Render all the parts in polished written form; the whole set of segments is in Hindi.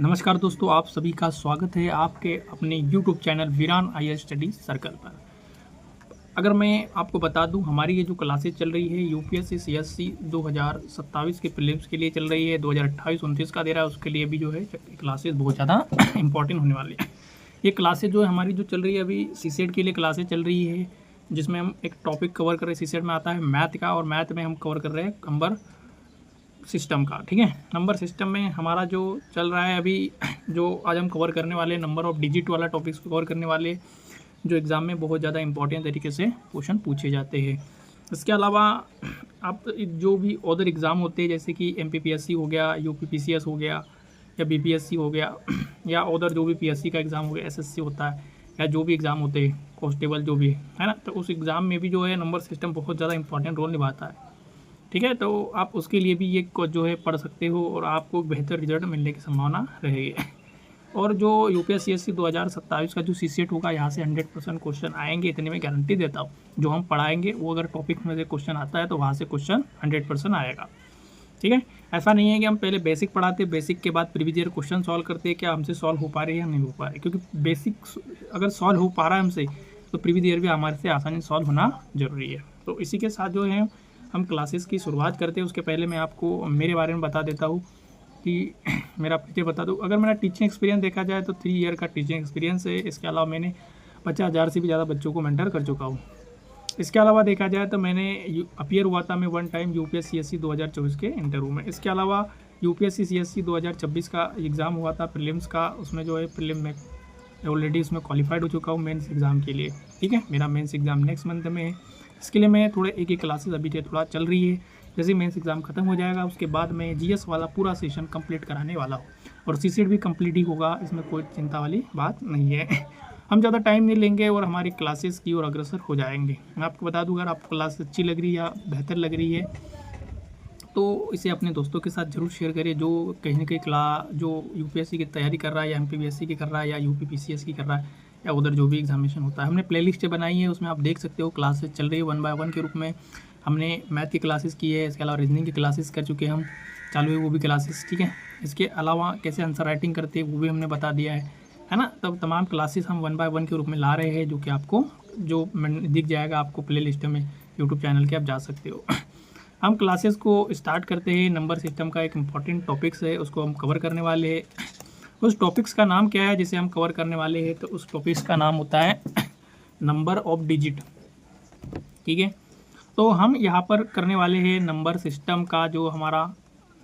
नमस्कार दोस्तों, आप सभी का स्वागत है आपके अपने यूट्यूब चैनल वीरान आईएएस स्टडी सर्कल पर। अगर मैं आपको बता दूं, हमारी ये जो क्लासेज चल रही है यूपीएससी सीएससी 2027 के प्रीलिम्स के लिए चल रही है, 2028-29 का दे रहा है, उसके लिए भी जो है क्लासेज बहुत ज़्यादा इंपॉर्टेंट होने वाली है। ये क्लासेज जो है हमारी जो चल रही है अभी सीसेट के लिए क्लासेज चल रही है, जिसमें हम एक टॉपिक कवर कर रहे हैं। सीसेट में आता है मैथ का, और मैथ में हम कवर कर रहे हैं नंबर सिस्टम का। ठीक है, नंबर सिस्टम में हमारा जो चल रहा है अभी, जो आज हम कवर करने वाले नंबर ऑफ डिजिट वाला टॉपिक्स को कवर करने वाले, जो एग्ज़ाम में बहुत ज़्यादा इंपॉर्टेंट तरीके से क्वेश्चन पूछे जाते हैं। इसके अलावा आप जो भी अदर एग्ज़ाम होते हैं, जैसे कि एमपीपीएससी हो गया, यूपीपीसीएस हो गया, या बीपीएससी हो गया, या अदर जो भी पीएससी का एग्ज़ाम हो गया, एसएससी होता है, या जो भी एग्ज़ाम होते हैं कांस्टेबल जो भी है ना, तो उस एग्ज़ाम में भी जो है नंबर सिस्टम बहुत ज़्यादा इंपॉर्टेंट रोल निभाता है। ठीक है, तो आप उसके लिए भी ये जो है पढ़ सकते हो, और आपको बेहतर रिजल्ट मिलने की संभावना रहेगी। और जो यूपीएससी 2027 का जो सीसेट होगा, यहाँ से 100% क्वेश्चन आएंगे, इतनी मैं गारंटी देता हूँ। जो हम पढ़ाएंगे वो अगर टॉपिक में से क्वेश्चन आता है तो वहाँ से क्वेश्चन 100% आएगा। ठीक है, ऐसा नहीं है कि हम पहले बेसिक पढ़ाते, बेसिक के बाद प्रीवियस ईयर क्वेश्चन सॉल्व करते, क्या हमसे सॉल्व हो पा रहे हैं या नहीं हो पा रहे, क्योंकि बेसिक अगर सॉल्व हो पा रहा है हमसे, तो प्रीवियस ईयर भी हमारे से आसानी सॉल्व होना जरूरी है। तो इसी के साथ जो है हम क्लासेस की शुरुआत करते हैं। उसके पहले मैं आपको मेरे बारे में बता देता हूँ कि मेरा परिचय बता दूँ। अगर मेरा टीचिंग एक्सपीरियंस देखा जाए तो 3 ईयर का टीचिंग एक्सपीरियंस है। इसके अलावा मैंने 50,000 से भी ज़्यादा बच्चों को मेंटर कर चुका हूँ। इसके अलावा देखा जाए तो मैंने अपीयर हुआ था मैं 1 टाइम यूपीएससी सीएससी 2024 के इंटरव्यू में। इसके अलावा यूपीएससी सीएससी 2026 का एग्ज़ाम हुआ था प्रीलिम्स का, उसमें जो है प्रीलिम में ऑलरेडी उसमें क्वालिफाइड हो चुका हूँ मेंस एग्ज़ाम के लिए। ठीक है, मेरा मेंस एग्ज़ाम नेक्स्ट मंथ में है। इसके लिए मैं थोड़े एक क्लासेस अभी थोड़ा चल रही है। जैसे मेंस एग्ज़ाम खत्म हो जाएगा उसके बाद मैं जीएस वाला पूरा सेशन कंप्लीट कराने वाला हूँ, और सीसेट भी कंप्लीट ही होगा, इसमें कोई चिंता वाली बात नहीं है। हम ज़्यादा टाइम नहीं लेंगे और हमारी क्लासेस की ओर अग्रसर हो जाएंगे। मैं आपको बता दूँ, अगर आपको क्लास अच्छी लग रही है या बेहतर लग रही है तो इसे अपने दोस्तों के साथ ज़रूर शेयर करिए, जो कहीं ना कहीं जो यूपीएससी की तैयारी कर रहा है, या एमपीपीएससी की कर रहा है, या यूपीपीसीएस की कर रहा है, या उधर जो भी एग्जामिनेशन होता है। हमने प्लेलिस्ट बनाई है, उसमें आप देख सकते हो क्लासेस चल रही है 1 बाय 1 के रूप में। हमने मैथ की क्लासेस की है, इसके अलावा रीजनिंग की क्लासेस कर चुके हैं, हम चालू है वो भी क्लासेस। ठीक है, इसके अलावा कैसे आंसर राइटिंग करते हैं वो भी हमने बता दिया है ना। तब तमाम क्लासेस हम 1 बाय 1 के रूप में ला रहे हैं, जो कि आपको जो दिख जाएगा आपको प्ले लिस्ट में यूट्यूब चैनल के, आप जा सकते हो। हम क्लासेस को स्टार्ट करते हैं। नंबर सिस्टम का एक इम्पॉर्टेंट टॉपिक्स है, उसको हम कवर करने वाले हैं। उस टॉपिक्स का नाम क्या है जिसे हम कवर करने वाले हैं, तो उस टॉपिक्स का नाम होता है नंबर ऑफ डिजिट। ठीक है, तो हम यहाँ पर करने वाले हैं नंबर सिस्टम का जो हमारा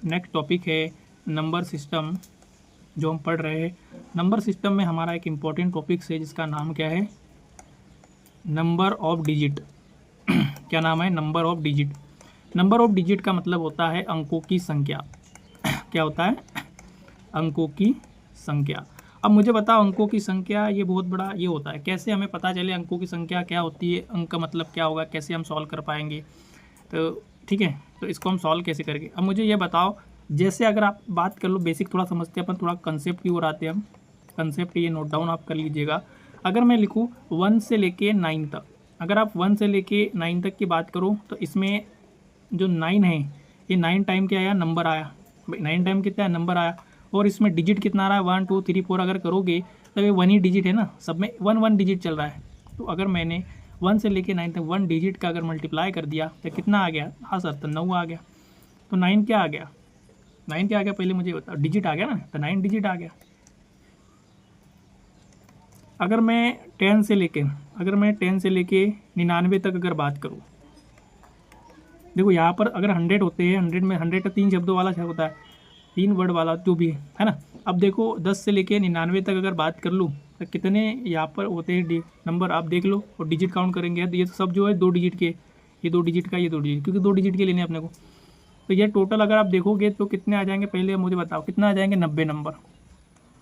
नेक्स्ट टॉपिक है, नंबर सिस्टम जो हम पढ़ रहे हैं। नंबर सिस्टम में हमारा एक इम्पॉर्टेंट टॉपिक्स है जिसका नाम क्या है, नंबर ऑफ डिजिट। क्या नाम है, number of digit. Number of digit का मतलब होता है अंकों की संख्या। क्या होता है, अंकों की संख्या। अब मुझे बताओ, अंकों की संख्या ये बहुत बड़ा ये होता है, कैसे हमें पता चले अंकों की संख्या क्या होती है, अंक का मतलब क्या होगा, कैसे हम सॉल्व कर पाएंगे। तो ठीक है, तो इसको हम सॉल्व कैसे करेंगे। अब मुझे ये बताओ, जैसे अगर आप बात कर लो, बेसिक थोड़ा समझते हैं अपन, थोड़ा कंसेप्ट की ओर आते हैं हम। कंसेप्ट ये नोट डाउन आप कर लीजिएगा। अगर मैं लिखूँ 1 से लेके 9 तक, अगर आप 1 से लेके 9 तक की बात करो, तो इसमें जो 9 है, ये 9 टाइम क्या आया, नंबर आया। 9 टाइम कितना है, नंबर आया। और इसमें डिजिट कितना आ रहा है, 1 2 3 4 अगर करोगे तो ये 1 ही डिजिट है ना, सब में 1 1 डिजिट चल रहा है। तो अगर मैंने 1 से लेके 9 तक 1 डिजिट का अगर मल्टीप्लाई कर दिया तो कितना आ गया, हाँ सर, तो 9 आ गया। तो 9 क्या आ गया, 9 क्या आ गया, पहले मुझे बताओ, डिजिट आ गया ना, तो 9 डिजिट आ गया। अगर मैं 10 से लेके 99 तक अगर बात करूँ, देखो यहाँ पर अगर 100 होते हैं, 100 में 100 का 3 शब्दों वाला होता है, 3 वर्ड वाला जो भी है ना। अब देखो 10 से लेके 99 तक अगर बात कर लूँ तो कितने यहाँ पर होते हैं नंबर, आप देख लो, और डिजिट काउंट करेंगे तो ये सब जो है 2 डिजिट के, ये 2 डिजिट का, ये 2 डिजिट, क्योंकि 2 डिजिट के लेने अपने को। तो ये टोटल अगर आप देखोगे तो कितने आ जाएंगे, पहले मुझे बताओ कितना आ जाएंगे, 90 नंबर।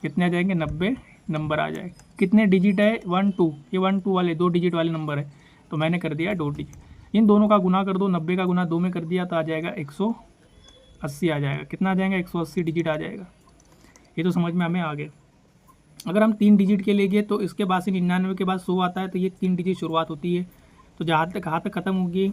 कितने आ जाएंगे, 90 नंबर आ जाएंगे। कितने डिजिट है, 1 2, ये 1 2 वाले 2 डिजिट वाले नंबर है, तो मैंने कर दिया 2 डिजिट। इन दोनों का गुना कर दो, 90 का गुना 2 में कर दिया तो आ जाएगा 180 आ जाएगा। कितना आ जाएगा, 180 डिजिट आ जाएगा। ये तो समझ में हमें आ गया। अगर हम 3 डिजिट के ले गए तो इसके बाद से 99 के बाद 100 आता है, तो ये 3 डिजिट शुरुआत होती है। तो जहाँ तक कहाँ तक ख़त्म होगी,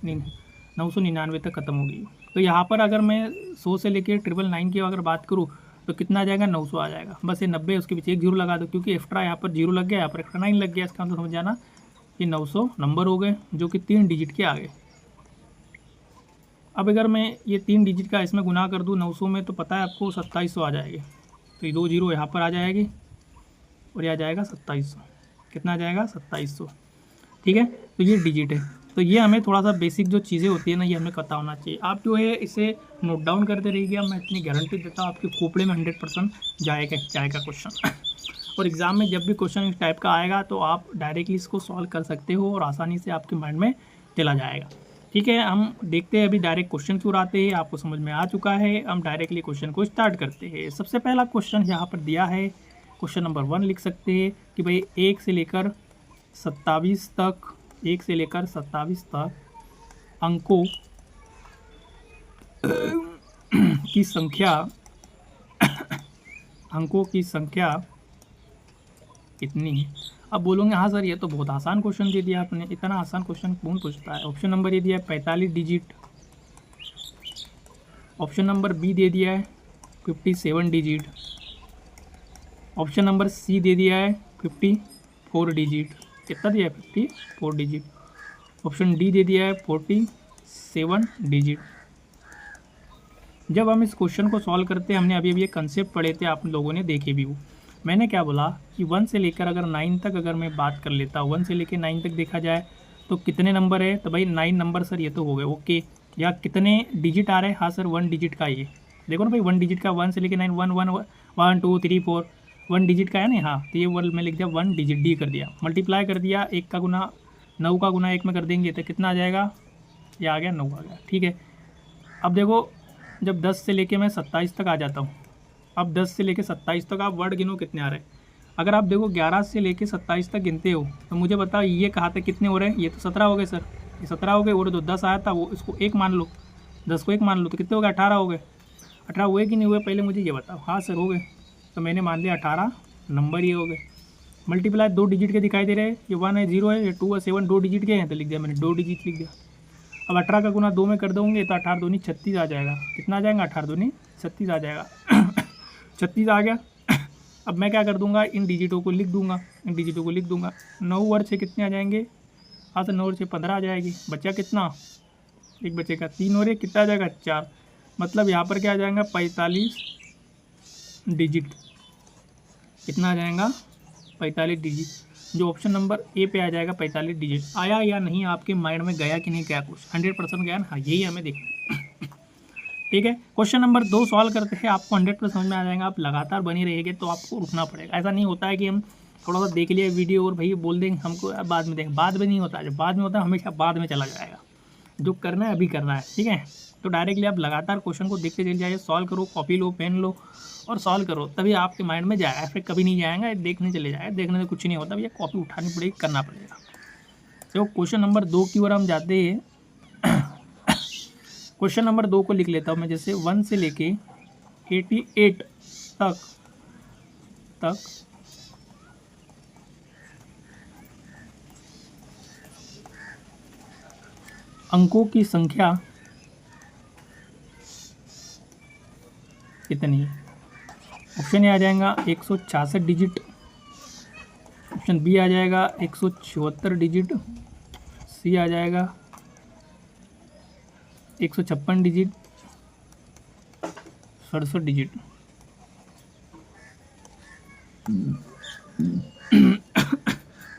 999 तक ख़त्म होगी। तो यहाँ पर अगर मैं 100 से लेके 999 की अगर बात करूँ तो कितना आ जाएगा 900 आ जाएगा। बस ये 90 उसके पीछे एक जीरो लगा दो, क्योंकि एक्स्ट्रा यहाँ पर जीरो लग गया, यहाँ पर एक्स्ट्रा 9 लग गया। इसका मतलब समझ जाना ये 900 नंबर हो गए जो कि 3 डिजिट के आ गए। अब अगर मैं ये 3 डिजिट का इसमें गुना कर दूँ 900 में, तो पता है आपको 2700 आ जाएगी। तो ये 2 जीरो यहाँ पर आ जाएगी और यह आ जाएगा 2700। कितना आ जाएगा 2700। ठीक है, तो ये डिजिट है। तो ये हमें थोड़ा सा बेसिक जो चीज़ें होती है ना, ये हमें पता होना चाहिए। आप जो है इसे नोट डाउन करते रहिएगा, मैं इतनी गारंटी देता हूँ आपके खोपड़े में 100% जाएगा क्वेश्चन। और एग्ज़ाम में जब भी क्वेश्चन इस टाइप का आएगा तो आप डायरेक्टली इसको सॉल्व कर सकते हो और आसानी से आपके माइंड में चला जाएगा। ठीक है, हम देखते हैं अभी डायरेक्ट क्वेश्चन क्यों आते हैं। आपको समझ में आ चुका है, हम डायरेक्टली क्वेश्चन को स्टार्ट करते हैं। सबसे पहला क्वेश्चन यहाँ पर दिया है, क्वेश्चन नंबर 1 लिख सकते हैं कि भाई 1 से लेकर 27 तक, 1 से लेकर 27 तक अंकों की संख्या, अंकों की संख्या कितनी। अब बोलोगे हाँ सर ये तो बहुत आसान क्वेश्चन दे दिया आपने, इतना आसान क्वेश्चन कौन पूछता है। ऑप्शन नंबर ये दिया है 45 डिजिट, ऑप्शन नंबर बी दे दिया है 57 डिजिट, ऑप्शन नंबर सी दे दिया है 54 डिजिट। कितना दिया है 54 डिजिट। ऑप्शन डी दे दिया है 47 डिजिट। जब हम इस क्वेश्चन को सॉल्व करते हैं, हमने अभी अभी ये कंसेप्ट पढ़े थे, आप लोगों ने देखे भी वो। मैंने क्या बोला कि 1 से लेकर अगर 9 तक अगर मैं बात कर लेता हूँ, 1 से लेकर 9 तक देखा जाए तो कितने नंबर है। तो भाई 9 नंबर सर ये तो हो गए ओके। या कितने डिजिट आ रहे हैं, हाँ सर 1 डिजिट का ये देखो ना भाई, 1 डिजिट का 1 से लेकर 9 1 1 1 2 3 4 1 डिजिट का है ना। हाँ तो ये वर्ड में लिख दिया 1 डिजिट, डी कर दिया, मल्टीप्लाई कर दिया, 1 का गुना 9 का गुना 1 में कर देंगे तो कितना आ जाएगा, ये आ गया 9 आ गया। ठीक है, अब देखो जब 10 से लेके मैं 27 तक आ जाता हूँ, अब 10 से लेके 27 तक आप वर्ड गिनो कितने आ रहे हैं। अगर आप देखो 11 से लेके 27 तक गिनते हो तो मुझे बताओ ये कहाँ तक कितने हो रहे हैं। ये तो 17 हो गए सर, ये 17 हो गए, और जो 10 आया था वो इसको 1 मान लो, 10 को 1 मान लो तो कितने हो गए 18 हो गए। 18 हुए कि नहीं हुए पहले मुझे ये बताओ। हाँ सर हो गए, तो मैंने मान लिया 18 नंबर ये हो गए। मल्टीप्लाई 2 डिजिट के दिखाई दे रहे हैं, ये 1 है 0 है, ये 2 है 7, 2 डिजिट के हैं तो लिख दिया मैंने 2 डिजिट लिख दिया। अब 18 का गुना 2 में कर दोगे तो 18 दूनी 36 आ जाएगा। कितना आ जाएगा 18 दूनी 36 आ जाएगा। 36 आ गया। अब मैं क्या कर दूंगा, इन डिजिटों को लिख दूंगा, इन डिजिटों को लिख दूंगा। 9 और 6 कितने आ जाएंगे, हाँ तो 9 और 6 15 आ जाएगी। बचा कितना, एक बचेगा 3 और 1 कितना आ जाएगा 4। मतलब यहाँ पर क्या आ जाएगा 45 डिजिट। कितना आ जाएगा 45 डिजिट, जो ऑप्शन नंबर ए पे आ जाएगा 45 डिजिट। आया या नहीं आपके माइंड में, गया कि नहीं गया कुछ, 100% गया ना। हाँ यही हमें देखना। ठीक है, क्वेश्चन नंबर 2 सॉल्व करते हैं, आपको 100% समझ में आ जाएगा। आप लगातार बनी रहेंगे तो आपको रुकना पड़ेगा। ऐसा नहीं होता है कि हम थोड़ा सा देख लिया वीडियो और भाई बोल देंगे हमको बाद में देखें, बाद में नहीं होता है। जब बाद में होता है हमेशा बाद में चला जाएगा। जो करना है अभी करना है। ठीक है, तो डायरेक्टली आप लगातार क्वेश्चन को देखते चले जाइए, सॉल्व करो, कॉपी लो, पेन लो और सॉल्व करो, तभी आपके माइंड में जाएगा। फिर कभी नहीं जाएगा, देखने चले जाएगा, देखने से कुछ नहीं होता भैया, कॉपी उठानी पड़ेगी, करना पड़ेगा। तो क्वेश्चन नंबर 2 की ओर हम जाते हैं। क्वेश्चन नंबर 2 को लिख लेता हूँ मैं, जैसे 1 से लेके 88 तक अंकों की संख्या कितनी है। ऑप्शन ए आ जाएगा 166 डिजिट, ऑप्शन बी आ जाएगा 174 डिजिट, सी आ जाएगा 156 डिजिट, 67 डिजिट।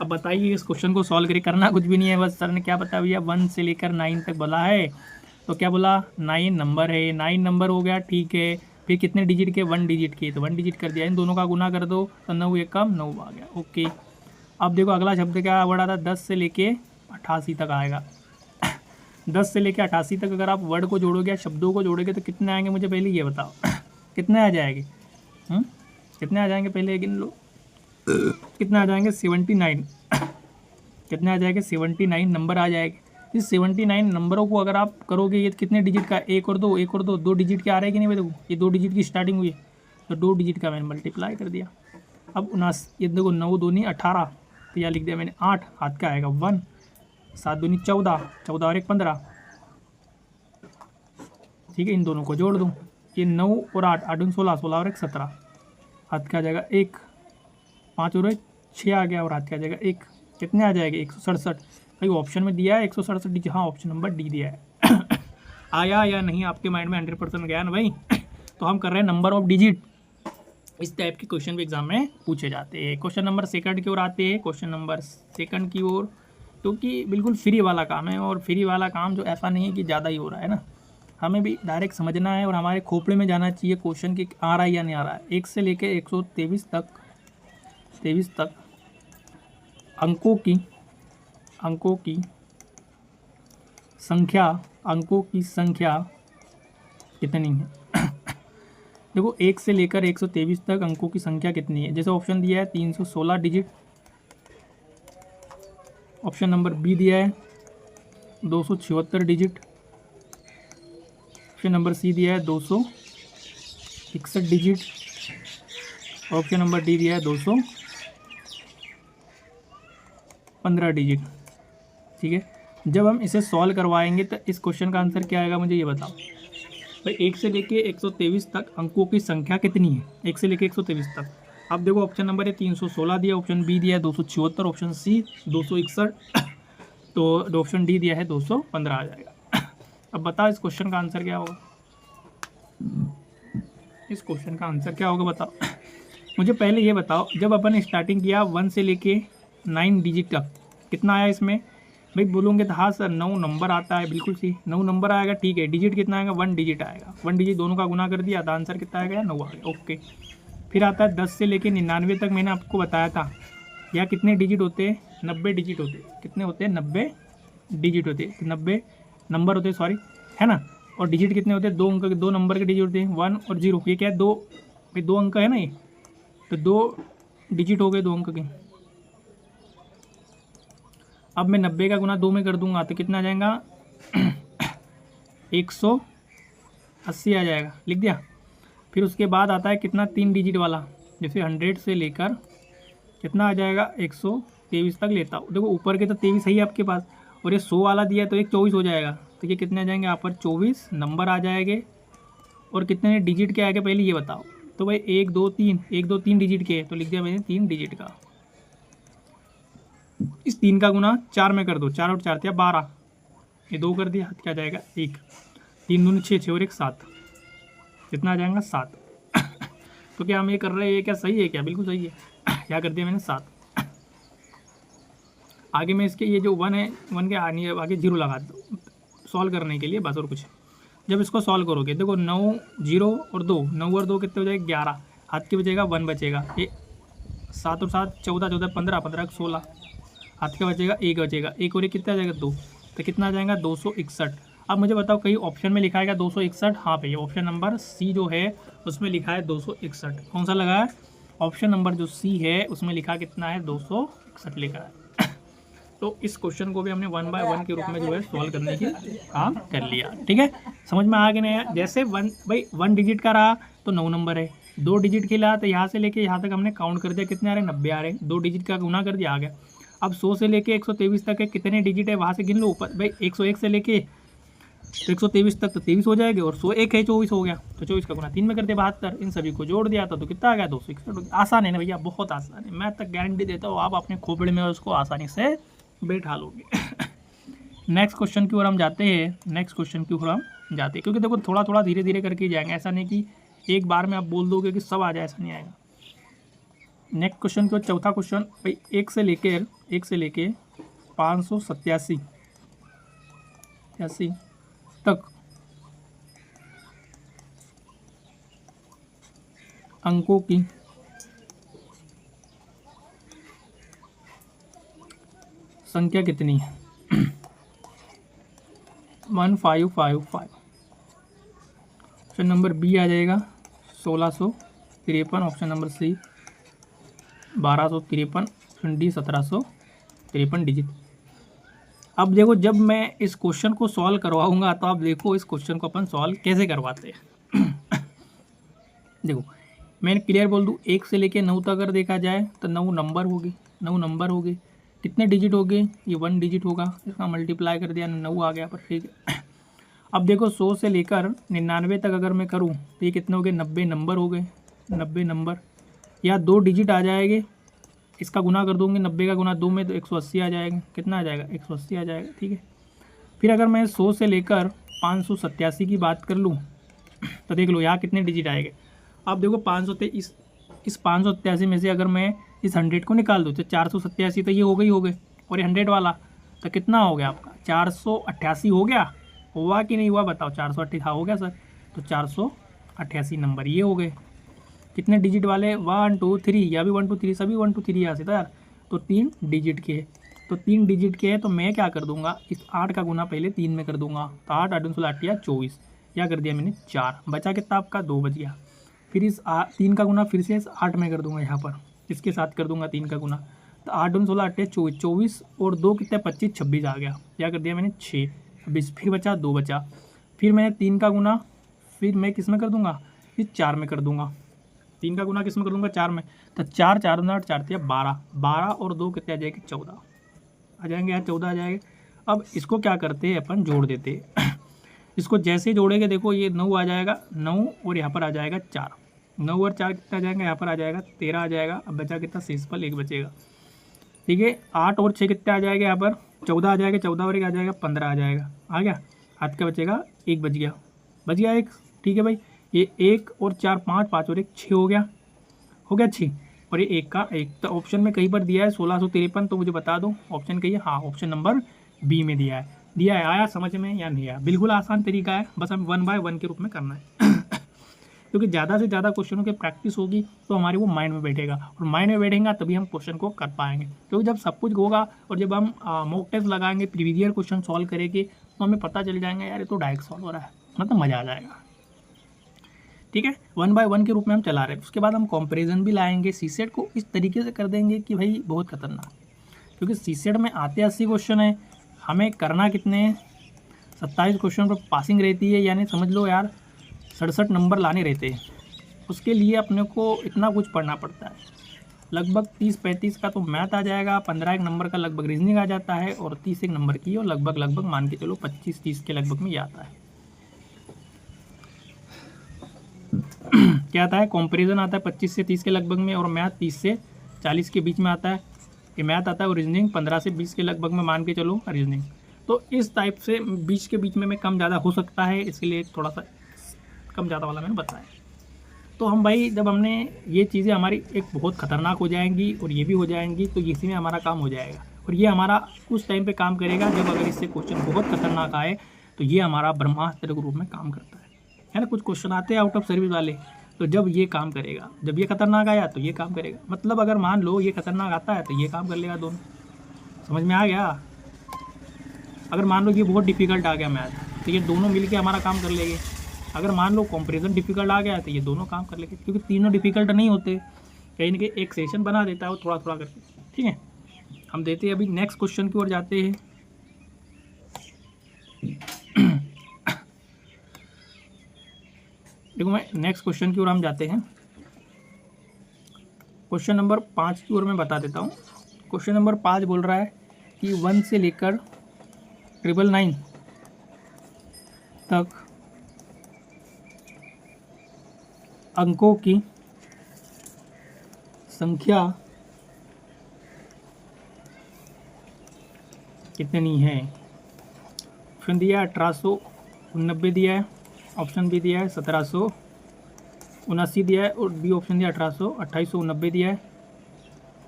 अब बताइए इस क्वेश्चन को सॉल्व करिए, करना कुछ भी नहीं है, बस सर ने क्या बताया भैया 1 से लेकर 9 तक बोला है, तो क्या बोला 9 नंबर है, 9 नंबर हो गया। ठीक है, फिर कितने डिजिट के, 1 डिजिट के, तो 1 डिजिट कर दिया, इन दोनों का गुना कर दो तो 9 एक कम 9 आ गया। ओके, अब देखो अगला शब्द क्या वर्ड आता है, 10 से लेके 88 तक आएगा। 10 से लेके 88 तक अगर आप वर्ड को जोड़ोगे, शब्दों को जोड़ोगे तो कितने आएंगे मुझे पहले ये बताओ। कितने आ जाएंगे, कितने आ जाएंगे पहले गिन लो, कितने आ जाएंगे 79। कितने आ जाएंगे 79 नंबर आ जाएंगे। इस 79 नंबरों को अगर आप करोगे, ये कितने डिजिट का, एक और दो 2 डिजिट के आ रहे हैं कि नहीं। देखो ये 2 डिजिट की स्टार्टिंग हुई है, तो 2 डिजिट का मैंने मल्टीप्लाई कर दिया। अब 79, ये देखो 9 दूनी 18, तो यह लिख दिया मैंने 8, हाथ का आएगा 1, 7 दूनी 14, 14 और 1 15। ठीक है, इन दोनों को जोड़ दूँ ये 9 और 8, 8 दूनी 16, 16 और 1 17, हाथ का आ जाएगा 1, 5 और 1 6 आ गया और हाथ का आ जाएगा 1, कितने आ जाएंगे 167। भाई ऑप्शन में दिया है 167, हाँ ऑप्शन नंबर डी दिया है। आया या नहीं आपके माइंड में 100% गया ना भाई। तो हम कर रहे हैं नंबर ऑफ डिजिट। इस टाइप के क्वेश्चन भी एग्जाम में पूछे जाते हैं। क्वेश्चन नंबर सेकंड की ओर आते हैं, क्वेश्चन नंबर सेकंड की ओर, क्योंकि बिल्कुल फ्री वाला काम है, और फ्री वाला काम जो ऐसा नहीं है कि ज़्यादा ही हो रहा है ना, हमें भी डायरेक्ट समझना है और हमारे खोपड़े में जाना चाहिए क्वेश्चन कि आ रहा है या नहीं आ रहा है। 1 से लेकर 123 तक अंकों की संख्या कितनी है। देखो 1 से लेकर 123 तक अंकों की संख्या कितनी है। जैसे ऑप्शन दिया है 316 डिजिट, ऑप्शन नंबर बी दिया है 276 डिजिट, ऑप्शन नंबर सी दिया है 261 डिजिट, ऑप्शन नंबर डी दिया है 215 डिजिट। ठीक है, जब हम इसे सॉल्व करवाएंगे तो इस क्वेश्चन का आंसर क्या आएगा, मुझे ये बताओ भाई। 1 से लेके 123 तक अंकों की संख्या कितनी है, 1 से लेके 123 तक। अब देखो ऑप्शन नंबर है 316 दिया, ऑप्शन बी दिया है 276, ऑप्शन सी 261, तो ऑप्शन डी दिया है 215 आ जाएगा। अब बताओ इस क्वेश्चन का आंसर क्या होगा, इस क्वेश्चन का आंसर क्या होगा बताओ। मुझे पहले ये बताओ, जब अपन स्टार्टिंग किया 1 से लेके 9 डिजिट तक कितना आया इसमें। भाई बोलोगे तो हाँ सर 9 नंबर आता है, बिल्कुल सही 9 नंबर आएगा, ठीक है। डिजिट कितना आएगा, 1 डिजिट आएगा, 1 डिजिट दोनों का गुना कर दिया तो आंसर कितना आएगा, 9 आ गया। ओके, फिर आता है 10 से लेके 99 तक, मैंने आपको बताया था या कितने डिजिट होते हैं, 90 डिजिट होते हैं। कितने होते हैं, 90 डिजिट होते हैं, तो 90 नंबर होते हैं, सॉरी, है ना। और डिजिट कितने होते हैं, 2 अंक के, 2 नंबर के डिजिट होते हैं, 1 और 0। ये क्या है, 2, भाई 2 अंक है ना ये, तो 2 डिजिट हो गए 2 अंक के। अब मैं 90 का गुना 2 में कर दूंगा तो कितना आ जाएगा 180 आ जाएगा, लिख दिया। फिर उसके बाद आता है कितना, 3 डिजिट वाला, जैसे 100 से लेकर कितना आ जाएगा 123 तक लेता हूँ। देखो ऊपर के तो 23 है ही आपके पास, और ये 100 वाला दिया है तो एक 24 हो जाएगा, तो ये कितने आ जाएंगे यहाँ पर 24 नंबर आ जाएंगे। और कितने डिजिट के आएंगे पहले ये बताओ। तो भाई 1 2 3 डिजिट के, तो लिख दिया मैंने 3 डिजिट का। इस 3 का गुना 4 में कर दो, 4 और 4 थे 12, ये 2 कर दिया, हाथ क्या जाएगा 1, 3 दूनी 6, 6 और 1 7, कितना आ जाएगा 7। तो क्या हम ये कर रहे हैं, ये क्या सही है, क्या बिल्कुल सही है। क्या कर दिया मैंने 7। आगे मैं इसके ये जो 1 है, 1 के आगे 0 लगा दो सॉल्व करने के लिए बस, और कुछ। जब इसको सॉल्व करोगे देखो 9 0 और 2, 9 और 2 कितने हो जाएगा 11, हाथ के बचेगा 1 बचेगा, ये 7 और 7 14, 14 15, 15 16, हाथ का बचेगा 1 बचेगा, 1 और 1 कितना आ जाएगा 2, तो कितना आ जाएगा 261। अब मुझे बताओ कहीं ऑप्शन में लिखा है 261, हाँ भैया ऑप्शन नंबर सी जो है उसमें लिखा है 261। कौन सा लगा है, ऑप्शन नंबर जो सी है उसमें लिखा कितना है 261 लिखा है। तो इस क्वेश्चन को भी हमने 1 बाय 1 के रूप में जो है सॉल्व करने की काम कर लिया। ठीक है, समझ में आ गया नहीं। जैसे 1 डिजिट का रहा तो 9 नंबर है, 2 डिजिट के ला तो यहाँ से लेके यहाँ तक हमने काउंट कर दिया, कितने आ रहे 90 आ रहे, 2 डिजिट का गुना कर दिया आ गया। अब 100 से लेके 123 तक है, कितने डिजिट है वहाँ से गिन लो ऊपर। भाई 101 से लेके तो 123 तक तो 23 हो जाएगी, और 101 है 24 हो गया, तो 24 का गुना 3 में कर दिया 72, इन सभी को जोड़ दिया था तो कितना आ गया 261। आसान है ना भैया, बहुत आसान है, मैं तक गारंटी देता हूँ आप अपने खोपड़े में उसको आसानी से बैठा लोगे। नेक्स्ट क्वेश्चन की ओर हम जाते हैं, क्योंकि देखो थोड़ा थोड़ा धीरे धीरे करके जाएंगे, ऐसा नहीं कि एक बार में आप बोल दोगे कि सब आ जाए, ऐसा नहीं आएगा। नेक्स्ट क्वेश्चन की ओर, चौथा क्वेश्चन भाई 1 से लेके 587 तक अंकों की संख्या कितनी है। 1555। ऑप्शन नंबर बी आ जाएगा 1653, option number C 1253, option D 1753 digit. अब देखो जब मैं इस क्वेश्चन को सॉल्व करवाऊंगा तो आप देखो इस क्वेश्चन को अपन सॉल्व कैसे करवाते हैं। देखो मैं क्लियर बोल दूँ, 1 से लेके 9 तक अगर देखा जाए तो 9 नंबर हो गए, कितने डिजिट हो गए, ये 1 डिजिट होगा, इसका मल्टीप्लाई कर दिया 9 आ गया पर, ठीक है। अब देखो 100 से लेकर 99 तक अगर मैं करूँ तो ये कितने हो गए, 90 नंबर हो गए, 90 नंबर, या 2 डिजिट आ जाएंगे। इसका गुना कर दूंगी, 90 का गुना 2 में तो 180 आ जाएगा। कितना आ जाएगा, 180 आ जाएगा। ठीक है, फिर अगर मैं 100 से लेकर 587 की बात कर लूँ तो देख लो यहाँ कितने डिजिट आएंगे। अब देखो 583, इस 587 में से अगर मैं इस 100 को निकाल दूँ तो 487 तो ये हो गए, और ये 100 वाला तो कितना हो गया आपका, 488 हो गया। हुआ कि नहीं हुआ बताओ, 488 हाँ हो गया सर। तो 488 नंबर ये हो गए। कितने डिजिट वाले, 1 2 3, या भी 1 2 3, सभी 1 2 3 यहाँ से था यार। तो 3 डिजिट के, तो 3 डिजिट के हैं, तो मैं क्या कर दूंगा, इस 8 का गुना पहले 3 में कर दूंगा। तो 8 8 16 8 या 24, क्या कर दिया मैंने 4, बचा कितना आपका 2 बच गया। फिर इस 3 का गुना फिर से इस 8 में कर दूंगा, यहाँ पर इसके साथ कर दूंगा 3 का गुना। तो 8 2 16 8 24, 24 और 2 कितने 25, 26 आ गया। क्या कर दिया मैंने 6 20, फिर बचा 2 बचा। फिर मैंने 3 का गुना फिर मैं किस में कर दूंगा, इस 4 में कर दूंगा। 3 का गुना किस में कर दूंगा, 4 में। तो 4 4 8 4 3 12, 12 और 2 कितने आ जाएंगे, 14 आ जाएंगे यार, 14 आ जाएंगे। अब इसको क्या करते हैं अपन, जोड़ देते हैं। इसको जैसे जोड़ेंगे देखो ये 9 आ जाएगा, 9 और यहाँ पर आ जाएगा 4, 9 और 4 कितना आ जाएगा, यहाँ पर आ जाएगा 13 आ जाएगा। अब बचा कितना, शेष पर 1 बचेगा। ठीक है, 8 और 6 कितने आ जाएगा, यहाँ पर 14 आ जाएगा, 14 और 1 आ जाएगा 15 आ जाएगा। आ गया, हाथ का बचेगा 1 बच गया 1। ठीक है भाई, ये 1 और 4 5, 5 और 1 6 हो गया 6, और ये 1 का 1। तो ऑप्शन में कहीं पर दिया है 1653, तो मुझे बता दो ऑप्शन कही है। हाँ, ऑप्शन नंबर बी में दिया है। आया समझ में या नहीं आया? बिल्कुल आसान तरीका है, बस हम 1 बाय 1 के रूप में करना है। क्योंकि ज़्यादा से ज़्यादा क्वेश्चनों की प्रैक्टिस होगी तो हमारे वो माइंड में बैठेगा, और माइंड में बैठेगा तभी हम क्वेश्चन को कर पाएंगे। क्योंकि जब सब कुछ होगा और जब हम मॉक टेस्ट लगाएंगे, प्रीवियस क्वेश्चन सॉल्व करेंगे, तो हमें पता चल जाएगा यार ये तो डायरेक्ट सॉल्व हो रहा है, मतलब मज़ा आ जाएगा। ठीक है, 1 बाय 1 के रूप में हम चला रहे हैं। उसके बाद हम कंपैरिजन भी लाएंगे, सीसेट को इस तरीके से कर देंगे कि भाई बहुत खतरनाक। क्योंकि सीसेट में आते 80 क्वेश्चन है, हमें करना कितने हैं, 27 क्वेश्चन पर पासिंग रहती है, यानी समझ लो यार 67 नंबर लाने रहते हैं। उसके लिए अपने को इतना कुछ पढ़ना पड़ता है, लगभग 30-35 का तो मैथ आ जाएगा, 15 एक नंबर का लगभग रीजनिंग आ जाता है, और 30 एक नंबर की, और लगभग मान के चलो 25-30 के लगभग में ये आता है। क्या आता है, कंपैरिजन आता है 25 से 30 के लगभग में, और मैथ 30 से 40 के बीच में आता है। ये मैथ आता है, और रीजनिंग 15 से 20 के लगभग में मान के चलो रीजनिंग। तो इस टाइप से 20 के बीच में कम ज़्यादा हो सकता है, इसलिए थोड़ा सा कम ज़्यादा वाला मैंने बताया। तो हम भाई जब हमने ये चीज़ें हमारी एक बहुत ख़तरनाक हो जाएंगी और ये भी हो जाएंगी, तो इसी में हमारा काम हो जाएगा। और ये हमारा उस टाइम पे काम करेगा जब अगर इससे क्वेश्चन बहुत खतरनाक आए, तो ये हमारा ब्रह्मास्त्र के रूप में काम करता है ना। कुछ क्वेश्चन आते हैं आउट ऑफ सर्विस वाले, तो जब ये काम करेगा, जब ये खतरनाक आया तो ये काम करेगा। मतलब अगर मान लो ये खतरनाक आता है तो ये काम कर लेगा दोनों। समझ में आ गया? अगर मान लो ये बहुत डिफिकल्ट आ गया मैथ, तो ये दोनों मिलके हमारा काम कर लेंगे। अगर मान लो कंपैरिजन डिफिकल्ट आ गया तो ये दोनों काम कर लेंगे, क्योंकि तीनों डिफिकल्ट नहीं होते, कहीं ना कहीं एक सेशन बना देता है वो थोड़ा थोड़ा करके। ठीक है, हम देते हैं अभी नेक्स्ट क्वेश्चन की ओर जाते हैं। देखो मैं नेक्स्ट क्वेश्चन की ओर हम जाते हैं। क्वेश्चन नंबर 5 की ओर मैं बता देता हूँ। क्वेश्चन नंबर 5 बोल रहा है कि 1 से लेकर 999 तक अंकों की संख्या कितनी है। ऑप्शन दिया है 1889 दिया है, ऑप्शन बी दिया है 1779 दिया है, और बी ऑप्शन दिया 2890 दिया है,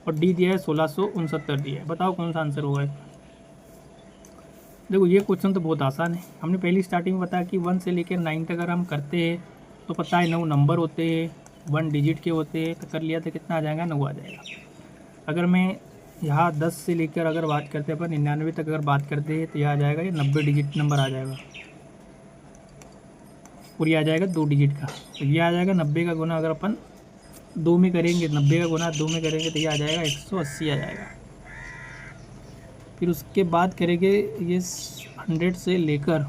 और डी दिया है 1669 दिया है। बताओ कौन सा आंसर होगा। देखो ये क्वेश्चन तो बहुत आसान है। हमने पहली स्टार्टिंग में बताया कि 1 से लेकर 9 तक अगर हम करते हैं तो पता है 9 नंबर होते हैं, 1 डिजिट के होते हैं, तो कर लिया तो कितना आ जाएगा, 9 आ जाएगा। अगर मैं यहाँ 10 से लेकर अगर बात करते हैं अपन 99 तक अगर बात करते हैं तो यह आ जाएगा, ये 90 डिजिट नंबर आ जाएगा, और ये आ जाएगा 2 डिजिट का। तो ये आ जाएगा 90 का गुना अगर अपन 2 में करेंगे, 90 का गुना 2 में करेंगे तो ये आ जाएगा 180 आ जाएगा। फिर उसके बाद करेंगे ये 100 से लेकर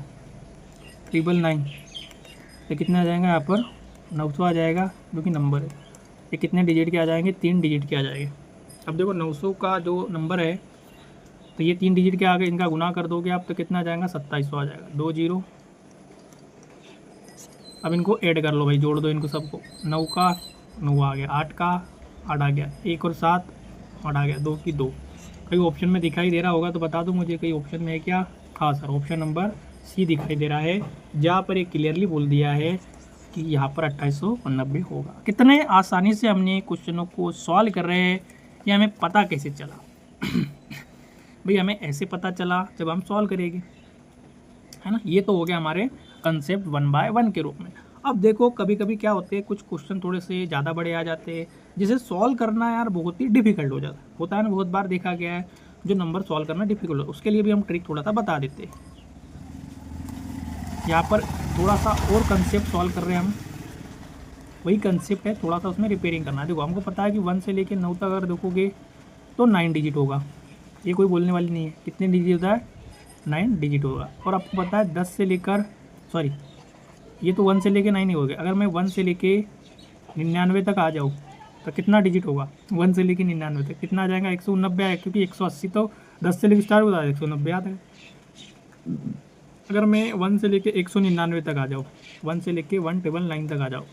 999 तो कितना आ जाएगा, यहाँ पर 900 आ जाएगा, जो कि नंबर है। ये कितने डिजिट के आ जाएंगे, 3 डिजिट के आ जाएंगे। अब देखो 900 का जो नंबर है तो ये 3 डिजिट के आगे इनका गुना कर दोगे आप तो कितना आ जाएगा, 2700 आ जाएगा। 2 0 अब इनको ऐड कर लो भाई, जोड़ दो इनको सबको। 9 का 9 आ गया, 8 का 8 आ गया, 1 और 7 8 आ गया, 2 की 2। कहीं ऑप्शन में दिखाई दे रहा होगा तो बता दो मुझे, कहीं ऑप्शन में है क्या? हाँ सर, ऑप्शन नंबर सी दिखाई दे रहा है, जहाँ पर एक क्लियरली बोल दिया है कि यहाँ पर 2890 होगा। कितने आसानी से हमने क्वेश्चनों को सॉल्व कर रहे हैं, ये हमें पता कैसे चला? भाई हमें ऐसे पता चला जब हम सॉल्व करेंगे, है ना। ये तो हो गया हमारे कंसेप्ट 1 बाय 1 के रूप में। अब देखो कभी कभी क्या होते हैं, कुछ क्वेश्चन थोड़े से ज़्यादा बड़े आ जाते हैं, जिसे सॉल्व करना यार बहुत ही डिफिकल्ट हो जाता होता है ना। बहुत बार देखा गया है जो नंबर सॉल्व करना डिफिकल्ट हो, उसके लिए भी हम ट्रिक थोड़ा सा बता देते हैं। यहाँ पर थोड़ा सा और कंसेप्ट सॉल्व कर रहे हैं हम, वही कंसेप्ट है, थोड़ा सा उसमें रिपेयरिंग करना है। देखो हमको पता है कि 1 से लेकर 9 तक अगर देखोगे तो 9 डिजिट होगा, ये कोई बोलने वाली नहीं है। कितने डिजिट होता है? 9 डिजिट होगा। और आपको पता है 10 से लेकर, सॉरी ये तो 1 से लेके 9 ही हो गया। अगर मैं 1 से लेके 99 तक आ जाऊँ तो कितना डिजिट होगा? 1 से लेके 99 तक कितना आ जाएगा? 190 आएगा, क्योंकि 180 तो 10 से लेके स्टार्ट होता है, 190 आता है। अगर मैं 1 से लेके 199 तक आ जाऊँ, 1 से लेके 199 तक आ जाऊँ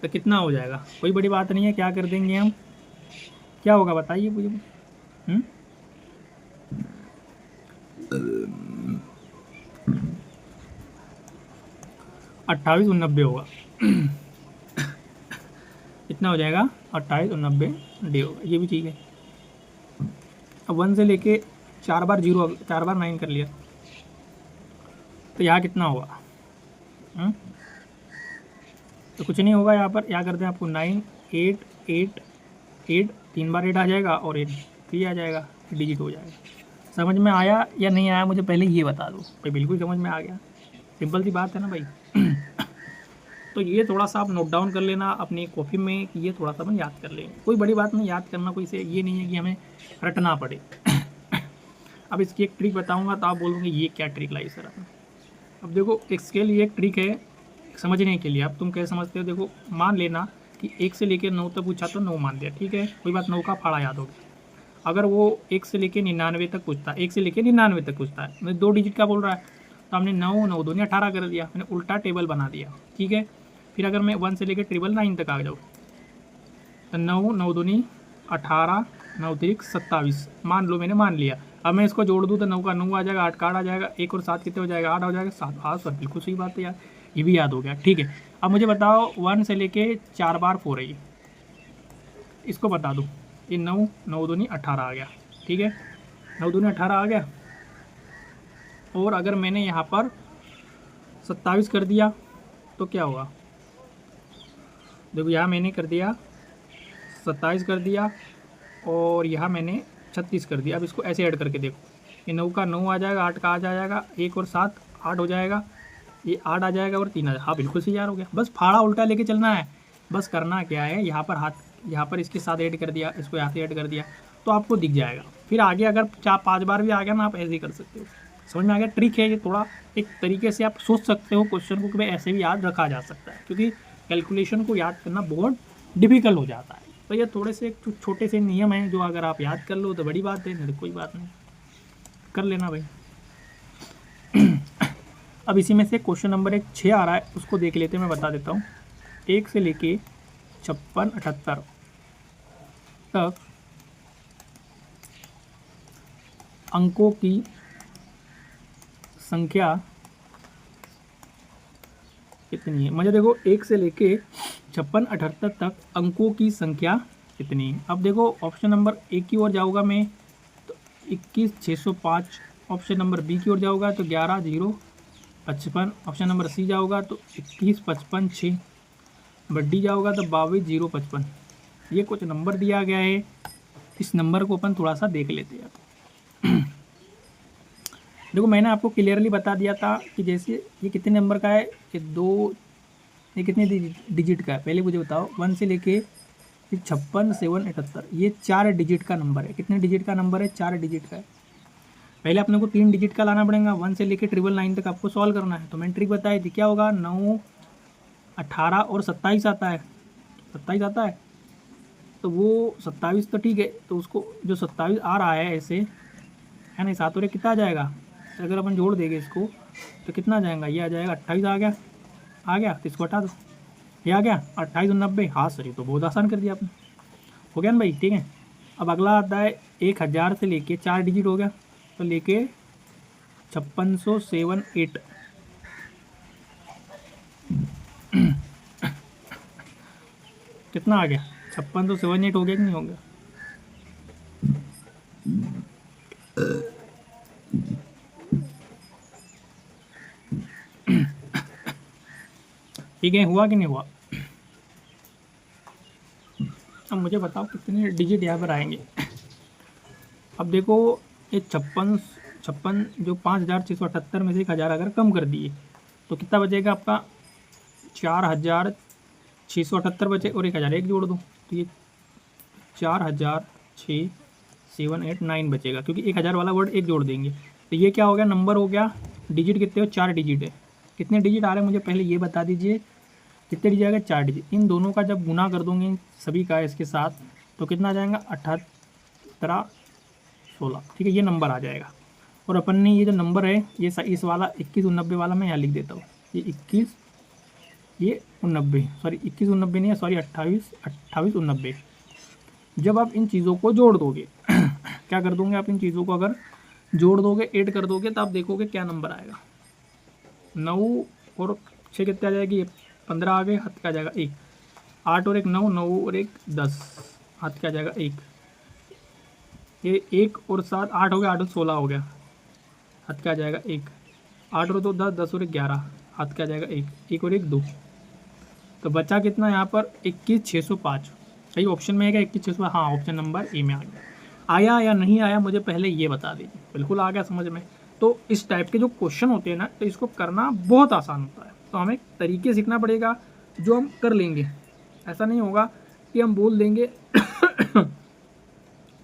तो कितना हो जाएगा? कोई बड़ी बात नहीं है, क्या कर देंगे हम, क्या होगा बताइए मुझे। 2890 होगा। कितना हो जाएगा? 2890 डी होगा, ये भी ठीक है। अब 1 से लेके 4 बार 0, 4 बार 9 कर लिया तो यहाँ कितना होगा? तो कुछ नहीं होगा, यहाँ पर क्या करते हैं आपको 9 8 8 8 3 बार 8 आ जाएगा और 8 3 आ जाएगा, डिजिट हो जाएगा। समझ में आया या नहीं आया मुझे पहले ये बता दो भाई। बिल्कुल समझ में आ गया, सिंपल सी बात है ना भाई। तो ये थोड़ा सा आप नोट डाउन कर लेना अपनी कॉपी में कि ये थोड़ा सा हम याद कर लेंगे। कोई बड़ी बात नहीं, याद करना कोई से ये नहीं है कि हमें रटना पड़े। अब इसकी एक ट्रिक बताऊंगा तो आप बोलोगे ये क्या ट्रिक लाई सर आपने। अब देखो इसके लिए एक ट्रिक है समझने के लिए। अब तुम कैसे समझते हो? देखो मान लेना कि 1 से लेकर 9 तक पूछा तो 9 मान दिया, ठीक है, कोई बात, 9 का फाड़ा याद हो गया। अगर वो 1 से लेकर 99 तक पूछता है, 1 से लेकर 99 तक पूछता है, मैं 2 डिजिट का बोल रहा है, तो हमने 9 9 दूनी 18 कर दिया, मैंने उल्टा टेबल बना दिया, ठीक है। फिर अगर मैं 1 से लेकर 999 तक आ जाऊँ तो 9 9 दूनी 18 9 3 27, मान लो मैंने मान लिया। अब मैं इसको जोड़ दूँ तो 9 का 9 आ जाएगा, 8 का 8 आ जाएगा, 1 और 7 कितने हो जाएगा? 8 हो जाएगा, 7। हाँ सर बिल्कुल सही बात है यार, ये भी याद हो गया, ठीक है। अब मुझे बताओ 1 से लेके 4 बार 4 है, इसको बता दो। ये 9 9 दूनी 18 आ गया, ठीक है, 9 दूनी 18 आ गया। और अगर मैंने यहाँ पर 27 कर दिया तो क्या होगा? देखो यहाँ मैंने कर दिया 27 कर दिया और यहाँ मैंने 36 कर दिया। अब इसको ऐसे ऐड करके देखो, ये 9 का 9 आ जाएगा, 8 का 8 आ जाएगा, 1 और 7 8 हो जाएगा, ये 8 आ जाएगा और 3 आ जाएगा। हाँ बिल्कुल सही यार हो गया। बस फाड़ा उल्टा लेके चलना है। बस करना क्या है, यहाँ पर हाथ, यहाँ पर इसके साथ ऐड कर दिया, इसको यहाँ से ऐड कर दिया तो आपको दिख जाएगा। फिर आगे अगर 4-5 बार भी आ गया ना, आप ऐसे ही कर सकते हो। समझ में आ गया? ट्रिक है ये, थोड़ा एक तरीके से आप सोच सकते हो क्वेश्चन को कि भाई ऐसे भी याद रखा जा सकता है, क्योंकि कैलकुलेशन को याद करना बहुत डिफिकल्ट हो जाता है। तो ये थोड़े से छोटे से नियम हैं जो अगर आप याद कर लो तो बड़ी बात है, नहीं तो कोई बात नहीं, कर लेना भाई। अब इसी में से क्वेश्चन नंबर 6 आ रहा है, उसको देख लेते हैं, मैं बता देता हूँ। 1 से लेके 56 78 तक अंकों की संख्या कितनी है? मुझे देखो 1 से लेके 56 78 तक अंकों की संख्या कितनी है? अब देखो ऑप्शन नंबर ए की ओर जाऊँगा मैं तो 21 605, ऑप्शन नंबर बी की ओर जाऊँगा तो 11 0 55, ऑप्शन नंबर सी जाऊँगा तो 21 55 6, डी जाऊँगा तो 22 0 55। ये कुछ नंबर दिया गया है, इस नंबर को अपन थोड़ा सा देख लेते हैं। देखो मैंने आपको क्लियरली बता दिया था कि जैसे ये कितने नंबर का है, ये कितने डिजिट का है, पहले मुझे बताओ। 1 से लेके 56 7 78, ये 4 डिजिट का नंबर है। कितने डिजिट का नंबर है? 4 डिजिट का है। पहले अपने को 3 डिजिट का लाना पड़ेगा। 1 से लेके 999 तक आपको सॉल्व करना है। तो मैंने ट्रिक बताई थी, क्या होगा? 9 18 और 27 आता है, 27 आता है, तो वो 27 तो ठीक है, तो उसको जो 27 आ रहा है ऐसे, है ना, 7 और 1 कितना आ जाएगा? अगर अपन जोड़ देंगे इसको तो कितना आ जाएगा, ये आ जाएगा 28 आ गया तो इसको हटा दो, ये आ गया 28 और 90। हाँ सर, ये तो बहुत आसान कर दिया आपने, हो गया ना भाई। ठीक है, अब अगला आता है 1000 से लेके 4 डिजिट हो गया, तो लेके 5678 कितना आ गया, 5678 हो गया कि नहीं हो गया। ठीक है, हुआ कि नहीं हुआ। अब मुझे बताओ कितने डिजिट यहाँ पर आएंगे। अब देखो, ये छप्पन छप्पन जो 5678 में से 1000 अगर कम कर दिए तो कितना बचेगा आपका, 4678 बचे, और 1000 एक जोड़ दो तो ये 4006,789 बचेगा, क्योंकि 1000 वाला वर्ड एक जोड़ देंगे तो ये क्या हो गया, नंबर हो गया। डिजिट कितने हो, 4 डिजिट है। कितने डिजिट आ रहे हैं मुझे पहले ये बता दीजिए, कितने डिजिट आएगा, 4 डिजिट। इन दोनों का जब गुना कर दूंगे इन सभी का इसके साथ तो कितना आ जाएगा, 7816। ठीक है, ये नंबर आ जाएगा। और अपन ने ये जो नंबर है ये इस वाला 2189 वाला मैं यहाँ लिख देता हूँ, ये 21 ये 89, सॉरी 2189 नहीं है, सॉरी 2889। जब आप इन चीज़ों को जोड़ दोगे क्या कर दोगे आप, इन चीज़ों को अगर जोड़ दोगे, ऐड कर दोगे, तो आप देखोगे क्या नंबर आएगा। 9 और 6 कितने आ जाएगी, ये 15 आ गए, हाथ का आ जाएगा 1। 8 और 1 9, 9 और 1 10, हाथ का आ जाएगा 1। ये 1 और 7 8 हो गया, 8 और 16 हो गया, हाथ का आ जाएगा 1। 8 और 2 10, 10 और 1 11, हाथ का आ जाएगा 1। 1 और 1 2, तो बचा कितना यहाँ पर, 21605। सही ऑप्शन में है क्या 21605, हाँ ऑप्शन नंबर ए में आ गया। आया या नहीं आया मुझे पहले ये बता दीजिए। बिल्कुल आ गया समझ में। तो इस टाइप के जो क्वेश्चन होते हैं ना, तो इसको करना बहुत आसान होता है। तो हमें तरीके सीखना पड़ेगा जो हम कर लेंगे। ऐसा नहीं होगा कि हम बोल देंगे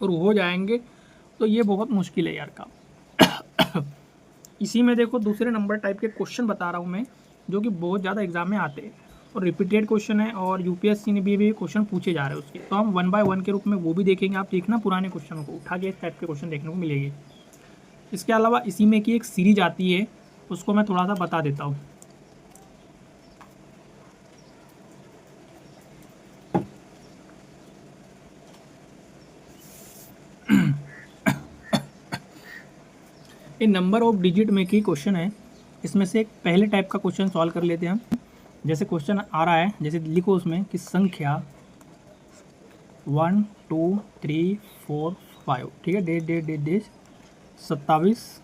और हो जाएंगे, तो ये बहुत मुश्किल है यार काम। इसी में देखो दूसरे नंबर टाइप के क्वेश्चन बता रहा हूँ मैं, जो कि बहुत ज़्यादा एग्जाम में आते हैं और रिपीटेड क्वेश्चन है, और यूपीएससी ने भी क्वेश्चन पूछे जा रहे हैं उसके। तो हम 1 बाय 1 के रूप में वो भी देखेंगे। आप देखना पुराने क्वेश्चनों को उठा के इस टाइप के क्वेश्चन देखने को मिलेंगे। इसके अलावा इसी में की एक सीरीज आती है, उसको मैं थोड़ा सा बता देता हूँ। ये नंबर ऑफ डिजिट में की क्वेश्चन है। इसमें से एक पहले टाइप का क्वेश्चन सॉल्व कर लेते हैं हम। जैसे क्वेश्चन आ रहा है, जैसे लिखो उसमें कि संख्या 1 2 3 4 5, ठीक है, डेट डेट डेट डेट 27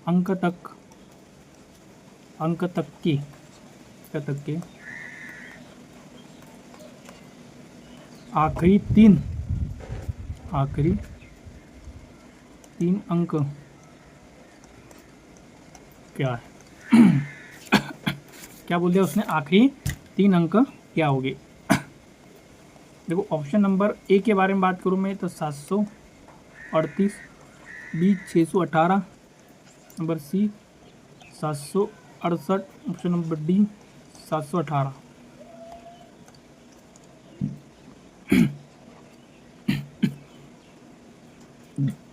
अंक तक की आखिरी तीन अंक क्या है। क्या बोल दिया उसने, आखिरी 3 अंक क्या होंगे। देखो ऑप्शन नंबर ए के बारे में बात करूँ मैं तो 738, B 618, number C 768, option number D 718।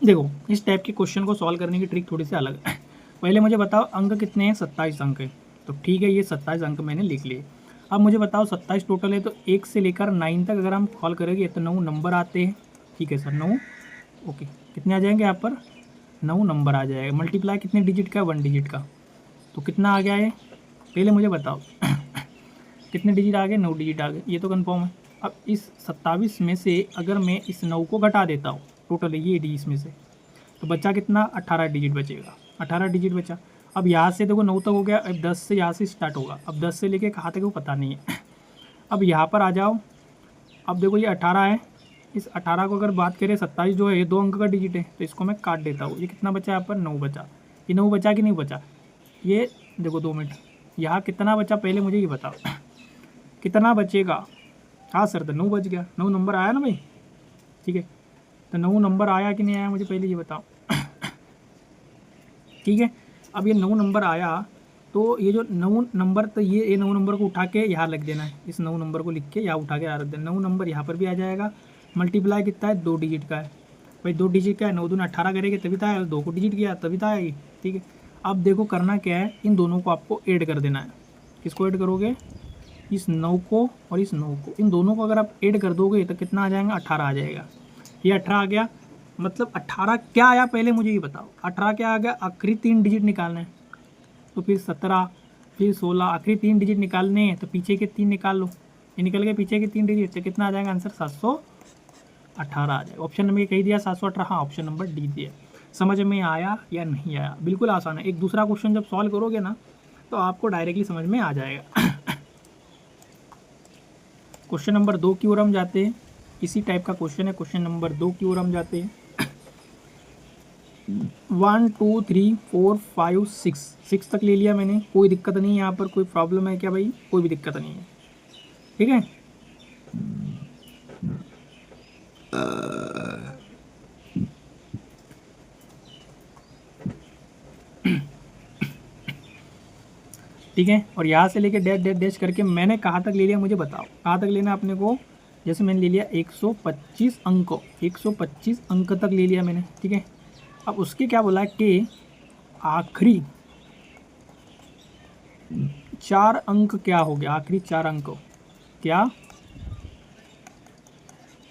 देखो इस टाइप के क्वेश्चन को सॉल्व करने की ट्रिक थोड़ी सी अलग है। पहले मुझे बताओ अंक कितने हैं, 27 अंक है। तो ठीक है, ये 27 अंक मैंने लिख लिए। अब मुझे बताओ 27 टोटल है, तो 1 से लेकर 9 तक अगर हम सॉल्व करेंगे तो 9 नंबर आते हैं। ठीक है सर, 9 ओके, कितने आ जाएंगे यहाँ पर, 9 नंबर आ जाएगा। मल्टीप्लाई कितने डिजिट का, 1 डिजिट का। तो कितना आ गया है, पहले मुझे बताओ कितने डिजिट आ गए, 9 डिजिट आ गए, ये तो कन्फर्म है। अब इस 27 में से अगर मैं इस 9 को घटा देता हूँ, टोटल ये डी इसमें से, तो बचा कितना, 18 डिजिट बचेगा। 18 डिजिट बचा। अब यहाँ से देखो 9 तक हो गया, अब 10 से यहाँ से स्टार्ट होगा। अब 10 से लेके कहाँ तक वो पता नहीं है। अब यहाँ पर आ जाओ, अब देखो ये 18 है, इस 18 को अगर बात करें, 27 जो है ये 2 अंक का डिजिट है, तो इसको मैं काट देता हूँ। ये कितना बचा यहाँ पर, 9 बचा। ये 9 बचा कि नहीं बचा, ये देखो 2 मिनट, यहाँ कितना बचा पहले मुझे ये बताओ कितना बचेगा। हाँ सर, तो 9 बच गया, 9 नंबर आया ना भाई। ठीक है, तो 9 नंबर आया कि नहीं आया मुझे पहले ये बताओ। ठीक है, अब ये 9 नंबर आया, तो ये जो 9 नंबर, तो ये 9 नंबर को उठा के यहाँ रख देना है। इस 9 नंबर को लिख के यहाँ उठा के यहाँ रख देना। 9 नंबर यहाँ पर भी आ जाएगा। मल्टीप्लाई कितना है, 2 डिजिट का है भाई, 2 डिजिट का है। 9 दूनी 18 करेंगे तभी तो आएगा, 2 को डिजिट किया तभी तो आएगी। ठीक है, अब देखो करना क्या है, इन दोनों को आपको ऐड कर देना है। किसको ऐड करोगे? इस 9 को और इस 9 को, इन दोनों को अगर आप ऐड कर दोगे तो कितना आ जाएगा? 18 आ जाएगा। ये 18 आ गया, मतलब 18 क्या आया पहले मुझे ये बताओ। 18 क्या आ गया? आखिरी 3 डिजिट निकालने हैं, तो फिर 17, फिर 16, आखिरी 3 डिजिट निकालने हैं तो पीछे के 3 निकाल लो। ये निकल गए पीछे के 3 डिजिट, तो कितना आ जाएगा आंसर? 718 आ जाएगा। ऑप्शन नंबर कही दिया 718, हाँ ऑप्शन नंबर डी दिया। समझ में आया या नहीं आया? बिल्कुल आसान है। एक दूसरा क्वेश्चन जब सॉल्व करोगे ना तो आपको डायरेक्टली समझ में आ जाएगा। क्वेश्चन नंबर 2 की ओर हम जाते हैं। इसी टाइप का क्वेश्चन है, क्वेश्चन नंबर 2 की ओर हम जाते हैं। 1 2 3 4 5 6 तक ले लिया मैंने, कोई दिक्कत नहीं है। यहाँ पर कोई प्रॉब्लम है क्या भाई? कोई भी दिक्कत नहीं है, ठीक है। ठीक है, और यहाँ से लेके डैश डैश डैश करके मैंने कहाँ तक ले लिया मुझे बताओ, कहाँ तक लेना अपने को? जैसे मैंने ले लिया 125 अंक, 125 अंक तक ले लिया मैंने, ठीक है। अब उसके क्या बोला है कि आखिरी 4 अंक क्या हो गया? आखिरी 4 अंक क्या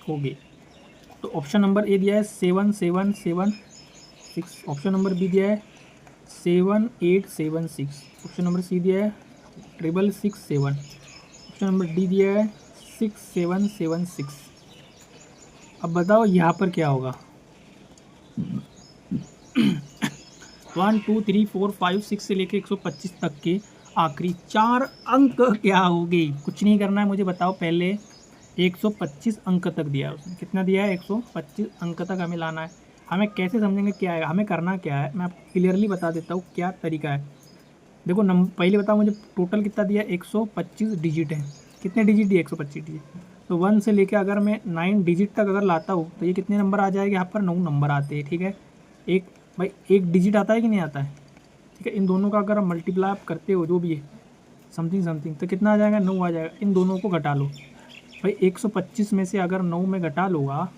हो गए? तो ऑप्शन नंबर ए दिया है 7 7 7 6, ऑप्शन नंबर बी दिया है 7 8 7 6, ऑप्शन नंबर सी दिया है 6 6 7, ऑप्शन नंबर डी दिया है 6 7 7 6। अब बताओ यहाँ पर क्या होगा? 1 2 3 4 5 6 से लेके 125 तक के आखिरी 4 अंक क्या हो गए? कुछ नहीं करना है, मुझे बताओ पहले। 125 अंक तक दिया है उसने, कितना दिया है? 125 अंक तक हमें लाना है। हमें कैसे समझेंगे क्या है, हमें करना क्या है, मैं आपको क्लियरली बता देता हूँ क्या तरीका है। देखो पहले बताओ मुझे टोटल कितना दिया? 125 डिजिट है। कितने डिजिट दिए? 125 डिजिट। तो 1 से लेकर अगर मैं 9 डिजिट तक अगर लाता हूँ तो ये कितने नंबर आ जाएगा? यहाँ पर 9 नंबर आते हैं, ठीक है। एक भाई एक डिजिट आता है कि नहीं आता है? ठीक है, इन दोनों का अगर मल्टीप्लाई आप करते हो जो भी है समथिंग समथिंग, तो कितना आ जाएगा? 9 आ जाएगा। इन दोनों को घटा लो भाई, 125 में से अगर 9 में घटा लूँगा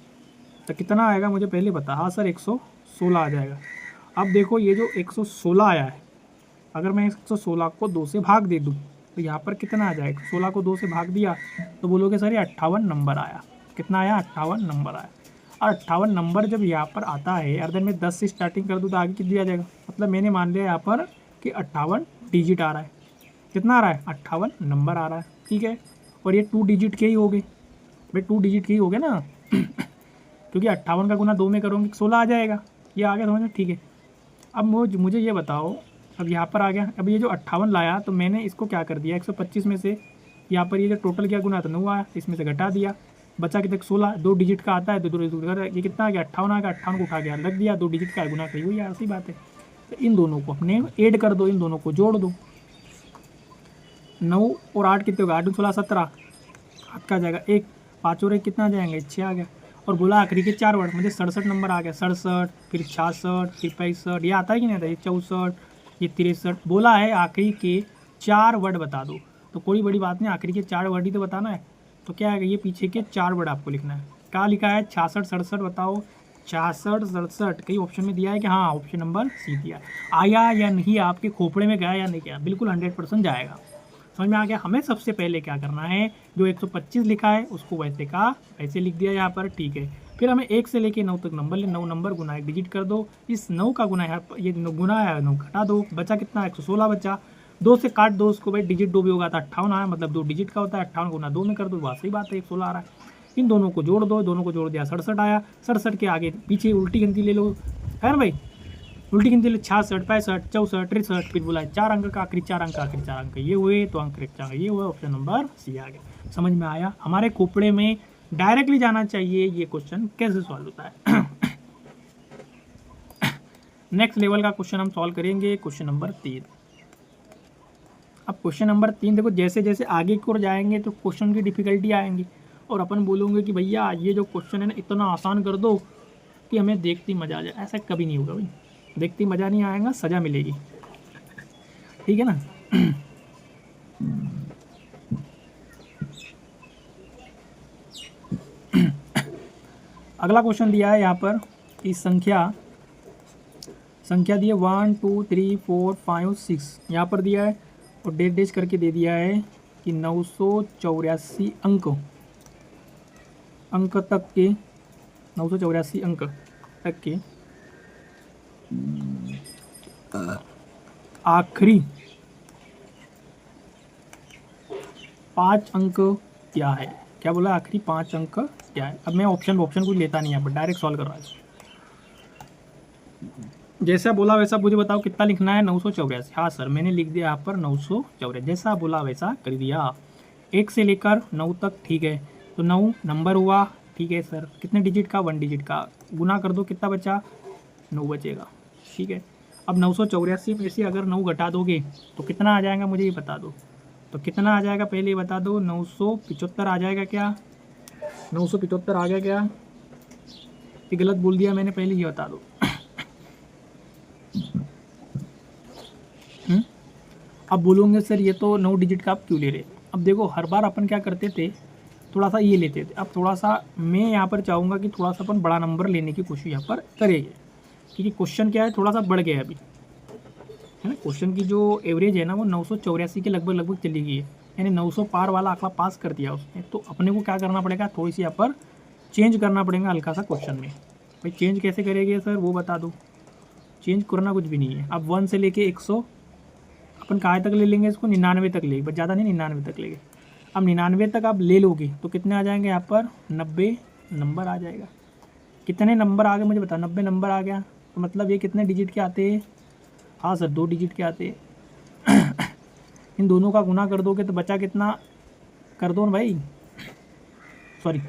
तो कितना आएगा मुझे पहले बता। हाँ सर 116 आ जाएगा। अब देखो ये जो 116 आया है, अगर मैं 116 को 2 से भाग दे दूँ तो यहाँ पर कितना आ जाएगा? 16 को 2 से भाग दिया तो बोलोगे सर ये 58 नंबर आया। कितना आया? 58 नंबर आया। और 58 नंबर जब यहाँ पर आता है, अगर मैं 10 से स्टार्टिंग कर दूँ तो आगे कितना आ जाएगा? मतलब मैंने मान लिया यहाँ पर कि 58 डिजिट आ रहा है। कितना आ रहा है? 58 नंबर आ रहा है, ठीक है। और ये 2 डिजिट के ही हो गए भाई, 2 डिजिट के ही हो गए ना क्योंकि 58 का गुना 2 में करोगे 16 आ जाएगा। ये आ गया समझ में? ठीक है। अब मुझे ये बताओ, अब यहाँ पर आ गया। अब ये जो 58 लाया तो मैंने इसको क्या कर दिया? 125 में से यहाँ पर ये जो टोटल क्या गुना था 9 आया, इसमें से घटा दिया, बचा कितना? 16। 2 डिजिट का आता है तो 2 डिजिट, ये कितना आ गया? 58 आ गया। 58 को उठा गया रख दिया, 2 डिजिट का गुना कही हुई है, ऐसी बात है। तो इन दोनों को अपने ऐड कर दो, इन दोनों को जोड़ दो। 9 और 8 कितने होगा? 8 और 16 17, हाथ का आ जाएगा 1, 5 और 1 कितना आ जाएंगे? 6 आ गया। और बोला आखिरी के 4 वर्ड, मुझे 67 नंबर आ गया। 67, फिर 66, फिर 65, ये आता है कि नहीं आता? ये 64, ये 63। बोला है आखिरी के 4 वर्ड बता दो, तो कोई बड़ी बात नहीं, आखिरी के 4 वर्ड ही तो बताना है। तो क्या है, ये पीछे के 4 वर्ड आपको लिखना है। क्या लिखा है? 66 67, बताओ 66 67 कई ऑप्शन में दिया है कि हाँ, ऑप्शन नंबर सी दिया। आया या नहीं? आपके खोपड़े में गया या नहीं गया? बिल्कुल 100% जाएगा। समझ में आ गया? हमें सबसे पहले क्या करना है, जो 125 लिखा है उसको वैसे का वैसे लिख दिया यहाँ पर, ठीक है। फिर हमें 1 से लेके 9 तक नंबर ले, 9 नंबर गुना 1 डिजिट कर दो। इस 9 का गुना यहाँ ये गुना है, 9 घटा दो, बचा कितना? 116 बचा। 2 से काट दो उसको भाई, डिजिट 2 भी होगा तो 58 आया, मतलब 2 डिजिट का होता है। 58 गुना 2 में कर दो, बात सही बात है, 116 आ रहा है। इन दोनों को जोड़ दो, दोनों को जोड़ दिया 67 आया। 67 के आगे पीछे उल्टी गिनती ले लो, है ना भाई? उल्टी गिनती ले 66 65 64 63, फिर बोला 4 अंक का आखिरी 4 अंक, आखिरी 4 अंक ये हुए तो अंक ये हुआ। ऑप्शन नंबर सी आ गया। समझ में आया? हमारे खोपड़े में डायरेक्टली जाना चाहिए ये क्वेश्चन कैसे सॉल्व होता है। नेक्स्ट लेवल का क्वेश्चन हम सॉल्व करेंगे, क्वेश्चन नंबर 3। अब क्वेश्चन नंबर 3 देखो, जैसे जैसे आगे की ओर जाएंगे तो क्वेश्चन की डिफिकल्टी आएंगी और अपन बोलोगे कि भैया ये जो क्वेश्चन है ना इतना आसान कर दो कि हमें देखते ही मजा आ जाए। ऐसा कभी नहीं होगा भाई, देखते ही मज़ा नहीं आएगा, सज़ा मिलेगी, ठीक है ना। अगला क्वेश्चन दिया है यहाँ पर कि संख्या संख्या दी है 1 2 3 4 5 6, यहाँ पर दिया है और डेट डेश करके दे दिया है कि 984 अंक तक के 984 अंक तक के आखिरी 5 अंक क्या है। क्या बोला, आखिरी 5 अंक क्या है। अब मैं ऑप्शन कुछ लेता नहीं यहाँ पर, डायरेक्ट सॉल्व कर रहा है। जैसा बोला वैसा मुझे बताओ कितना लिखना है। 984। हाँ सर, मैंने लिख दिया यहाँ पर 984, जैसा बोला वैसा कर दिया। 1 से लेकर 9 तक, ठीक है। तो 9 नंबर हुआ, ठीक है सर। कितने डिजिट का, 1 डिजिट का। गुना कर दो, कितना बचा, 9 बचेगा, ठीक है। अब 984 में से अगर 9 घटा दोगे तो कितना आ जाएगा, मुझे ये बता दो। तो कितना आ जाएगा पहले ये बता दो। 975 आ जाएगा क्या, 975 आ गया क्या, ये गलत बोल दिया मैंने, पहले ये बता दो। अब बोलोगे सर ये तो 9 डिजिट का आप क्यों ले रहे। अब देखो हर बार अपन क्या करते थे, थोड़ा सा ये लेते थे। अब थोड़ा सा मैं यहाँ पर चाहूँगा कि थोड़ा सा अपन बड़ा नंबर लेने की कोशिश यहाँ पर करेंगे, क्योंकि क्वेश्चन क्या है, थोड़ा सा बढ़ गया है अभी, है ना। क्वेश्चन की जो एवरेज है ना वो 984 के लगभग चली गई है, यानी 900 पार वाला आंकड़ा पास कर दिया उसने। तो अपने को क्या करना पड़ेगा, थोड़ी सी यहाँ पर चेंज करना पड़ेगा हल्का सा क्वेश्चन में। भाई चेंज कैसे करेंगे सर, वो बता दो। चेंज करना कुछ भी नहीं है। अब 1 से लेके 100 अपन कहाँ तक ले लेंगे इसको, 99 तक लेंगे, बस ज़्यादा नहीं, 99 तक लेंगे। अब 99 तक आप ले लोगे तो कितने आ जाएंगे यहाँ पर, 90 नंबर आ जाएगा। कितने नंबर आ गए मुझे बता, 90 नंबर आ गया। तो मतलब ये कितने डिजिट के आते हैं, हाँ सर 2 डिजिट के आते हैं। इन दोनों का गुना कर दोगे तो बचा कितना, कर दो ना भाई, सॉरी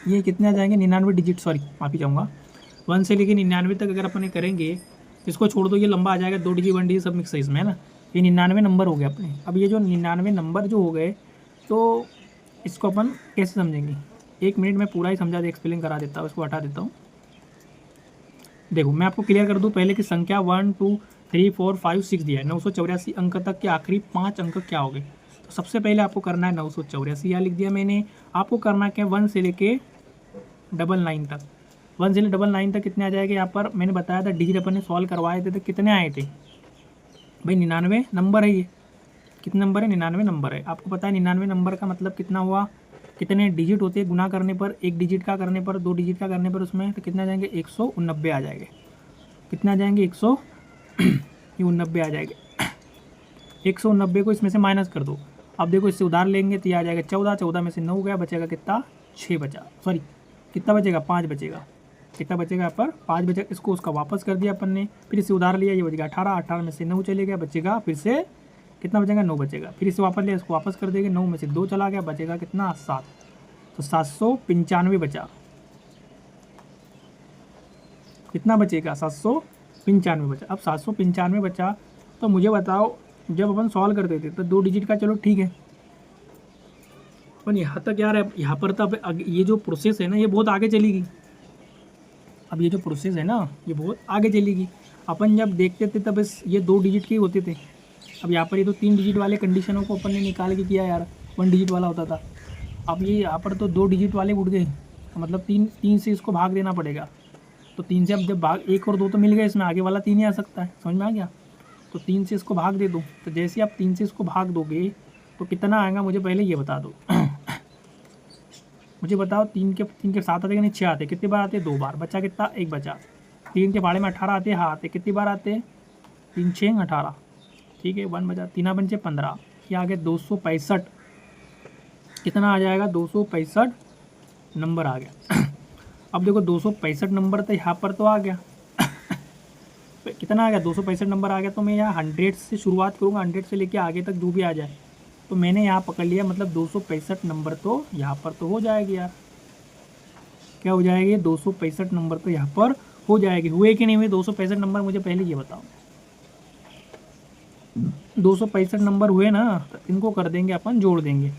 ये कितने आ जाएंगे, 99 डिजिट, सॉरी माफ़ी चाहूँगा। 1 से लेके 99 तक अगर अपन करेंगे, इसको छोड़ दो, ये लंबा आ जाएगा, 2 डिजिट 1 डिजिट सब मिक्स है इसमें, है ना। ये 99 नंबर हो गए अपने। अब ये जो 99 नंबर जो हो गए, तो इसको अपन कैसे समझेंगे, 1 मिनट में पूरा ही समझा दे, एक्सप्लेन करा देता हूँ, इसको हटा देता हूँ। देखो मैं आपको क्लियर कर दूँ पहले कि संख्या 1 2 3 4 5 6 दिया है। 984 अंक तक के आखिरी 5 अंक क्या हो गए। तो सबसे पहले आपको करना है 984, यहाँ लिख दिया मैंने। आपको करना क्या, 1 से लेके 99 तक। 1 से लेके 99 तक कितने आ जाएंगे, यहाँ पर मैंने बताया था डिजिट अपन ने सॉल्व करवाए थे, तो कितने आए थे भाई, 99 नंबर है। ये कितने नंबर है, 99 नंबर है। आपको पता है 99 नंबर का मतलब कितना हुआ, कितने डिजिट होते हैं गुना करने पर, 1 डिजिट का करने पर, 2 डिजिट का करने पर उसमें, तो कितना आ जाएंगे, 189 आ जाएंगे। कितना आ जाएंगे, 189 आ जाएंगे। 190 को इसमें से माइनस कर दो। अब देखो इससे उधार लेंगे तो ये आ जाएगा 14, 14 में से 9 गया, बचेगा कितना, 6 बचा, सॉरी कितना बचेगा, 5 बचेगा। कितना बचेगा यहाँ पर, 5 बचेगा। इसको उसका वापस कर दिया अपन ने, फिर इससे उधार लिया, ये बचेगा 18, 18 में से 9 चले गया, बचेगा फिर से कितना बचेगा, 9 बचेगा। फिर इसे वापस लिया, इसको वापस कर देंगे, 9 में से 2 चला गया, बचेगा कितना, 7। तो 795 बचा। कितना बचेगा, 795 बचा। अब 795 बचा, तो मुझे बताओ जब अपन सॉल्व करते थे तो 2 डिजिट का चलो ठीक है, पर यहाँ तक यार, यहाँ पर तो अब ये जो प्रोसेस है ना ये बहुत आगे चलेगी। अब ये जो प्रोसेस है ना ये बहुत आगे चलेगी। अपन जब देखते थे तब बस ये 2 डिजिट के ही होते थे। अब यहाँ पर ये तो 3 डिजिट वाले कंडीशनों को अपन ने निकाल के किया यार, 1 डिजिट वाला होता था। अब ये यहाँ पर तो 2 डिजिट वाले उठ गए, तो मतलब 3 से इसको भाग देना पड़ेगा। तो 3 से अब जब भाग 1 और 2 तो मिल गए, इसमें आगे वाला 3 ही आ सकता है, समझ में आ गया। तो 3 से इसको भाग दे दो। तो जैसे आप 3 से इसको भाग दोगे तो कितना आएगा मुझे पहले ये बता दो। मुझे बताओ, 3 के 7 आते कि नहीं, 6 आते। कितनी बार आते, 2 बार। बचा कितना, 1 बचा। 3 के भाड़े में 18 आते, हाँ आते। कितनी बार आते, 3 6 18, ठीक है। 1 बचा, 3 पंचे 15, ये आ गया 265। कितना आ जाएगा, 265 नंबर आ गया। अब देखो 265 नंबर तो यहाँ पर तो आ गया। कितना आ गया, 265 नंबर आ गया। तो मैं यहाँ 100 से शुरुआत करूँगा, 100 से लेके आगे तक जो भी आ जाए। तो मैंने यहाँ पकड़ लिया, मतलब 265 नंबर तो यहाँ पर तो हो जाएगी यार। क्या हो जाएगी, 265 नंबर तो यहाँ पर हो जाएगी। हुए कि नहीं हुए 265 नंबर, मुझे पहले ये बताओ। 265 नंबर हुए ना, तो इनको कर देंगे अपन, जोड़ देंगे।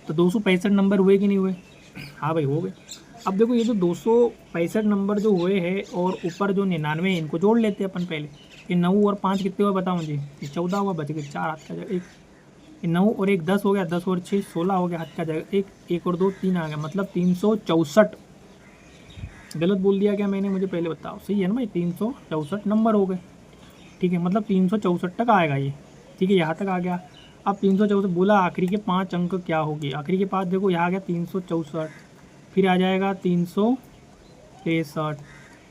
तो 265 नंबर हुए कि नहीं हुए, हाँ भाई हो गए। अब देखो ये जो 265 नंबर जो हुए हैं और ऊपर जो 99 इनको जोड़ लेते हैं अपन पहले। ये 9 और 5 कितने हुए बताओ मुझे, ये 14 हुआ, बच गए 4 हाथ का जाएगा एक, ये 9 और 1 10 हो गया, 10 और 6 16 हो गया, हाथ का जाएगा एक, 1 और 2 3 आ गया, मतलब 364। गलत बोल दिया क्या मैंने, मुझे पहले बताओ, सही है ना भाई, 364 नंबर हो गए, ठीक है, मतलब 364 तक आएगा ये, ठीक है, यहाँ तक आ गया। अब 364 बोला आखिरी के 5 अंक क्या होगी, आखिरी के 5 देखो यहाँ आ गया 364, फिर आ जाएगा 363,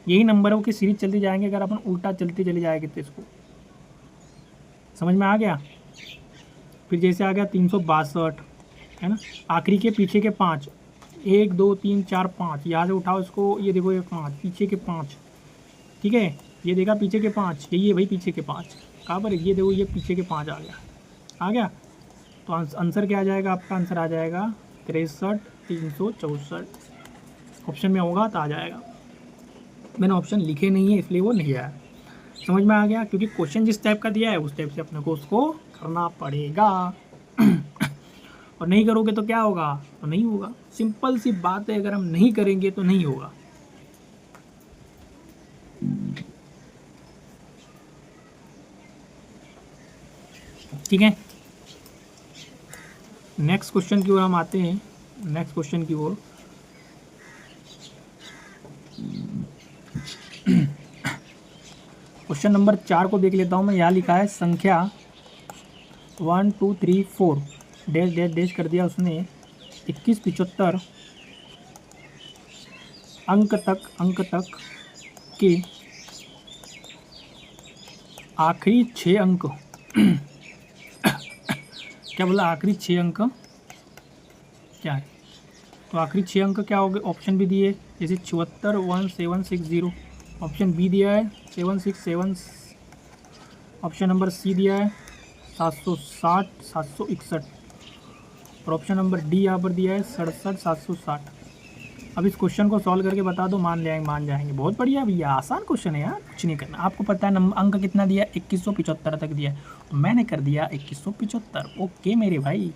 यही नंबरों की सीरीज चलती जाएंगे, अगर अपन उल्टा चलती चली जाएगी तो इसको समझ में आ गया। फिर जैसे आ गया 362, है ना, आखिरी के पीछे के 5, 1 2 3 4 5, यहाँ से उठाओ इसको, ये देखो ये 5 पीछे के 5, ठीक है, ये देखा पीछे के 5, यही है भाई पीछे के 5, कहाँ पर, ये देखो ये पीछे के 5 आ गया। तो आंसर क्या आ जाएगा आपका, आंसर आ जाएगा 63 364, ऑप्शन में होगा तो आ जाएगा, मैंने ऑप्शन लिखे नहीं है इसलिए वो नहीं आया। समझ में आ गया, क्योंकि क्वेश्चन जिस टाइप का दिया है उस टाइप से अपने को उसको करना पड़ेगा और नहीं करोगे तो क्या होगा, तो नहीं होगा, सिंपल सी बात है, अगर हम नहीं करेंगे तो नहीं होगा। ठीक है, नेक्स्ट क्वेश्चन की ओर हम आते हैं, नेक्स्ट क्वेश्चन की ओर। क्वेश्चन नंबर 4 को देख लेता हूँ मैं, यहाँ लिखा है संख्या 1 2 3 4 डैश डैश डैश कर दिया उसने, 21 75 अंक तक के आखिरी 6 अंक क्या बोला, आखिरी 6 अंक क्या है, तो आखिरी 6 अंक क्या हो गए, ऑप्शन भी दिए, जैसे 74 1760, ऑप्शन बी दिया है 767, ऑप्शन नंबर सी दिया है 760 761, और ऑप्शन नंबर डी यहाँ पर दिया है 67 760। अब इस क्वेश्चन को सॉल्व करके बता दो, मान जाएंगे, बहुत बढ़िया भैया, आसान क्वेश्चन है यार, कुछ नहीं करना, आपको पता है नंबर अंक कितना दिया, 2175 तक दिया, तो मैंने कर दिया 2175। ओके मेरे भाई,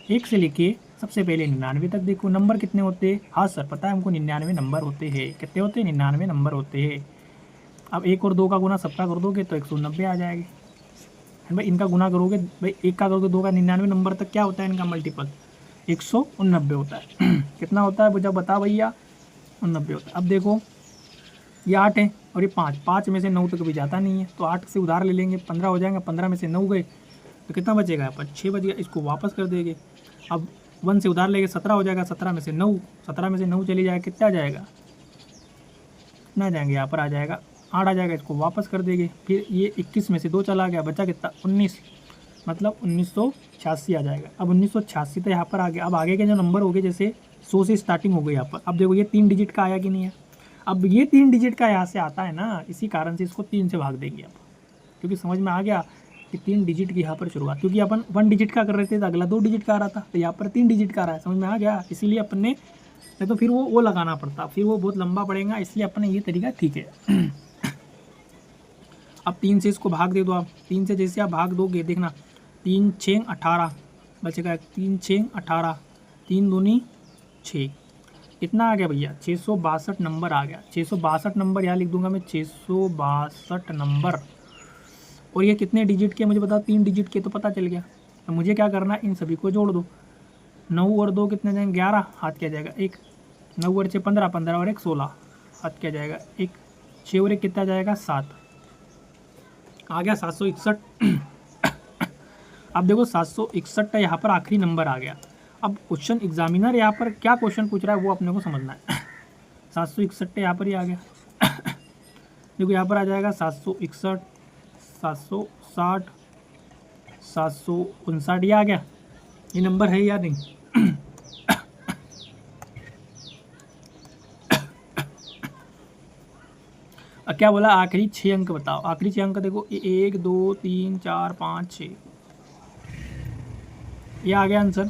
1 से लेके सबसे पहले 99 तक देखो नंबर कितने होते हैं, हाँ सर पता है हमको 99 नंबर होते हैं, कितने होते हैं 99 नंबर होते हैं। अब 1 और 2 का गुना सबका कर दोगे तो 190 आ जाएगी, भाई इनका गुना करोगे, भाई 1 का करोगे 2 का, 99 नंबर तक क्या होता है इनका मल्टीपल, 189 होता है कितना होता है जब बता भैया, 89 होता है। अब देखो ये 8 है और ये 5 में से 9 तक भी जाता नहीं है, तो 8 से उधार ले लेंगे, 15 हो जाएंगे, 15 में से 9 गए तो कितना बचेगा यहाँ पर, 6 बच गया, इसको वापस कर देंगे। अब 1 से उधार लेंगे, 17 हो जाएगा, 17 में से 9 चली जाएगा, कितना आ जाएगा, कितना आ जाएंगे यहाँ पर आ जाएगा 8 आ जाएगा, इसको वापस कर देंगे। फिर ये 21 में से 2 चला गया, बचा कितना 19, मतलब 1986 आ जाएगा। अब 1986 तो यहाँ पर आ गया। अब आगे के जो नंबर हो गए, जैसे 100 से स्टार्टिंग हो गई यहाँ पर, अब देखो ये 3 डिजिट का आया कि नहीं है, अब ये 3 डिजिट का यहाँ से आता है ना, इसी कारण से इसको 3 से भाग देंगे अब, क्योंकि समझ में आ गया कि 3 डिजिट की यहाँ पर शुरुआत, क्योंकि अपन 1 डिजिट का कर रहे थे तो अगला 2 डिजिट का आ रहा था, तो यहाँ पर 3 डिजिट का आ रहा है, समझ में आ गया, इसीलिए अपन ने, नहीं तो फिर वो लगाना पड़ता, फिर वो बहुत लंबा पड़ेगा, इसलिए अपने ये तरीका ठीक है। अब 3 से इसको भाग दे दो, आप 3 से जैसे आप भाग दोगे, देखना 3 6 18 बचेगा, 3 6 18, 3 दूनी 6, कितना आ गया भैया 662 नंबर आ गया, 662 नंबर यहाँ लिख दूंगा मैं, 662 नंबर। और ये कितने डिजिट के मुझे बताओ, 3 डिजिट के तो पता चल गया। तो मुझे क्या करना है, इन सभी को जोड़ दो, 9 और 2 कितने जाएंगे 11, हाथ क्या जाएगा 1, 9 और 6 15, 15 और 1 16, हाथ क्या जाएगा 1, 6 और 1 कितना जाएगा 7, आ गया 761। अब देखो 761 यहाँ पर आखिरी नंबर आ गया। अब क्वेश्चन एग्जामिनर यहाँ पर क्या क्वेश्चन पूछ रहा है वो अपने को समझना है। 761 यहाँ पर ही आ गया। देखो यहाँ पर आ जाएगा 761, 760, 759, ये आ गया, ये नंबर है या नहीं। क्या बोला, आखिरी 6 अंक बताओ, आखिरी 6 अंक देखो 1 2 3 4 5 6, ये आ गया आंसर।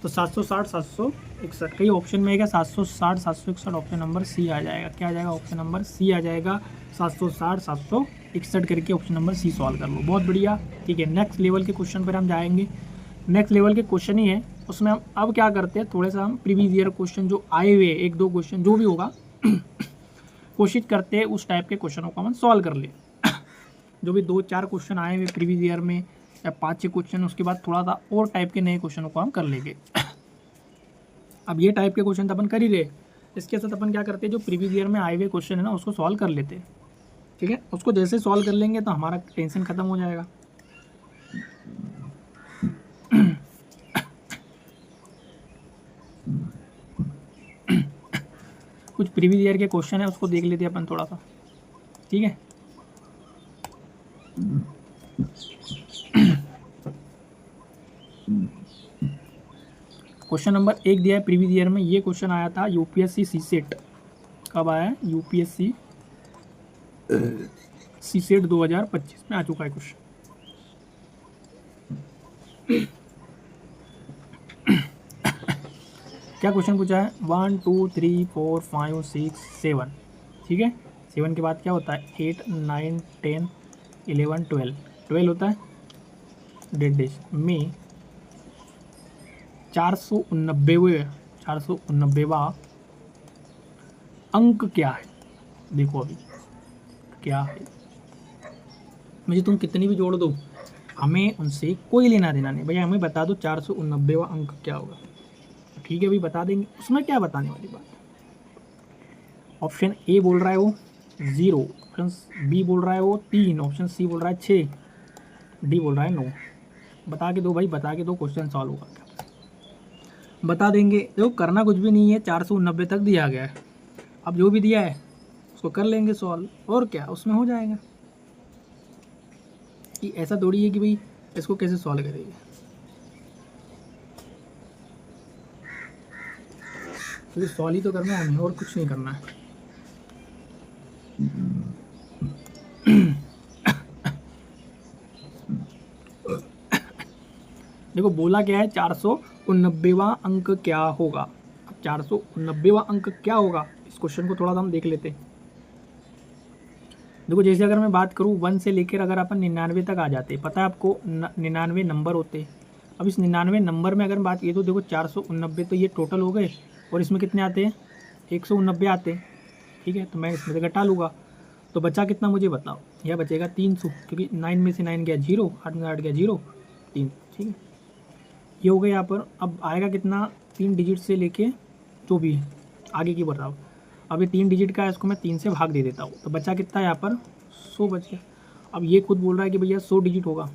तो 760 761 कई ऑप्शन में है क्या, 760 761, ऑप्शन नंबर सी आ जाएगा, क्या आ जाएगा, ऑप्शन नंबर सी आ जाएगा, 760 761 करके ऑप्शन नंबर सी सॉल्व कर लो, बहुत बढ़िया। ठीक है, नेक्स्ट लेवल के क्वेश्चन पर हम जाएंगे, नेक्स्ट लेवल के क्वेश्चन ही है, उसमें हम अब क्या करते हैं, थोड़ा सा हम प्रीवियस ईयर क्वेश्चन जो आए हुए 1-2 क्वेश्चन जो भी होगा कोशिश करते हैं उस टाइप के क्वेश्चनों को हम सॉल्व कर ले। जो भी 2-4 क्वेश्चन आए हुए प्रीवियस ईयर में या 5-6 क्वेश्चन, उसके बाद थोड़ा सा और टाइप के नए क्वेश्चनों को हम कर लेंगे। अब ये टाइप के क्वेश्चन तो अपन कर ही रहे, इसके साथ अपन क्या करते हैं, जो प्रीवियस ईयर में आए हुए क्वेश्चन है ना उसको सॉल्व कर लेते हैं। ठीक है, उसको जैसे सॉल्व कर लेंगे तो हमारा टेंशन खत्म हो जाएगा। कुछ प्रीवियस ईयर के क्वेश्चन है उसको देख लेते हैं अपन थोड़ा सा। ठीक है, क्वेश्चन नंबर 1 दिया है प्रीवियस ईयर में। ये क्वेश्चन आया था यूपीएससी सीसेट। कब आया है? यूपीएससी सीसेट 2025 में आ चुका है क्वेश्चन। क्या क्वेश्चन पूछा है? 1 2 3 4 5 6 7। ठीक है, 7 के बाद क्या होता है? 8 9 10 11 12। 12 होता है डेड में 489वां अंक क्या है? देखो अभी क्या है, मुझे तुम कितनी भी जोड़ दो, हमें उनसे कोई लेना देना नहीं। भैया हमें बता दो 489वां अंक क्या होगा। ठीक है भाई, बता देंगे, उसमें क्या बताने वाली बात है। ऑप्शन ए बोल रहा है वो 0, ऑप्शन बी बोल रहा है वो 3, ऑप्शन सी बोल रहा है 6, डी बोल रहा है 9। बता के दो भाई, बता के दो, क्वेश्चन सॉल्व होगा क्या? बता देंगे। देखो करना कुछ भी नहीं है, 489 तक दिया गया है। अब जो भी दिया है उसको कर लेंगे सॉल्व, और क्या उसमें हो जाएगा। कि ऐसा थोड़ी है कि भाई इसको कैसे सॉल्व करेंगे, क्योंकि सॉल्व ही तो करना है हमें, और कुछ नहीं करना है। देखो बोला क्या है, 489वां अंक क्या होगा। अब 489वां अंक क्या होगा, इस क्वेश्चन को थोड़ा सा हम देख लेते हैं। देखो जैसे अगर मैं बात करूँ 1 से लेकर अगर अपन 99 तक आ जाते, पता है आपको 99 नंबर होते। अब इस 99 नंबर में अगर बात ये, तो देखो 489 तो ये टोटल हो गए, और इसमें कितने आते हैं? 189 आते हैं। ठीक है, तो मैं इसमें से घटा लूँगा, तो बचा कितना मुझे बताओ। यह बचेगा 300, क्योंकि 9 में से 9 गया 0, 8 में 8 गया 0, 3। ठीक है, ये हो गया यहाँ पर। अब आएगा कितना? 3 डिजिट से लेके जो भी है आगे की बताओ। अब ये 3 डिजिट का है, इसको मैं 3 से भाग दे देता हूँ, तो बचा कितना यहाँ पर? 100 बच गया। अब ये खुद बोल रहा है कि भैया 100 डिजिट होगा।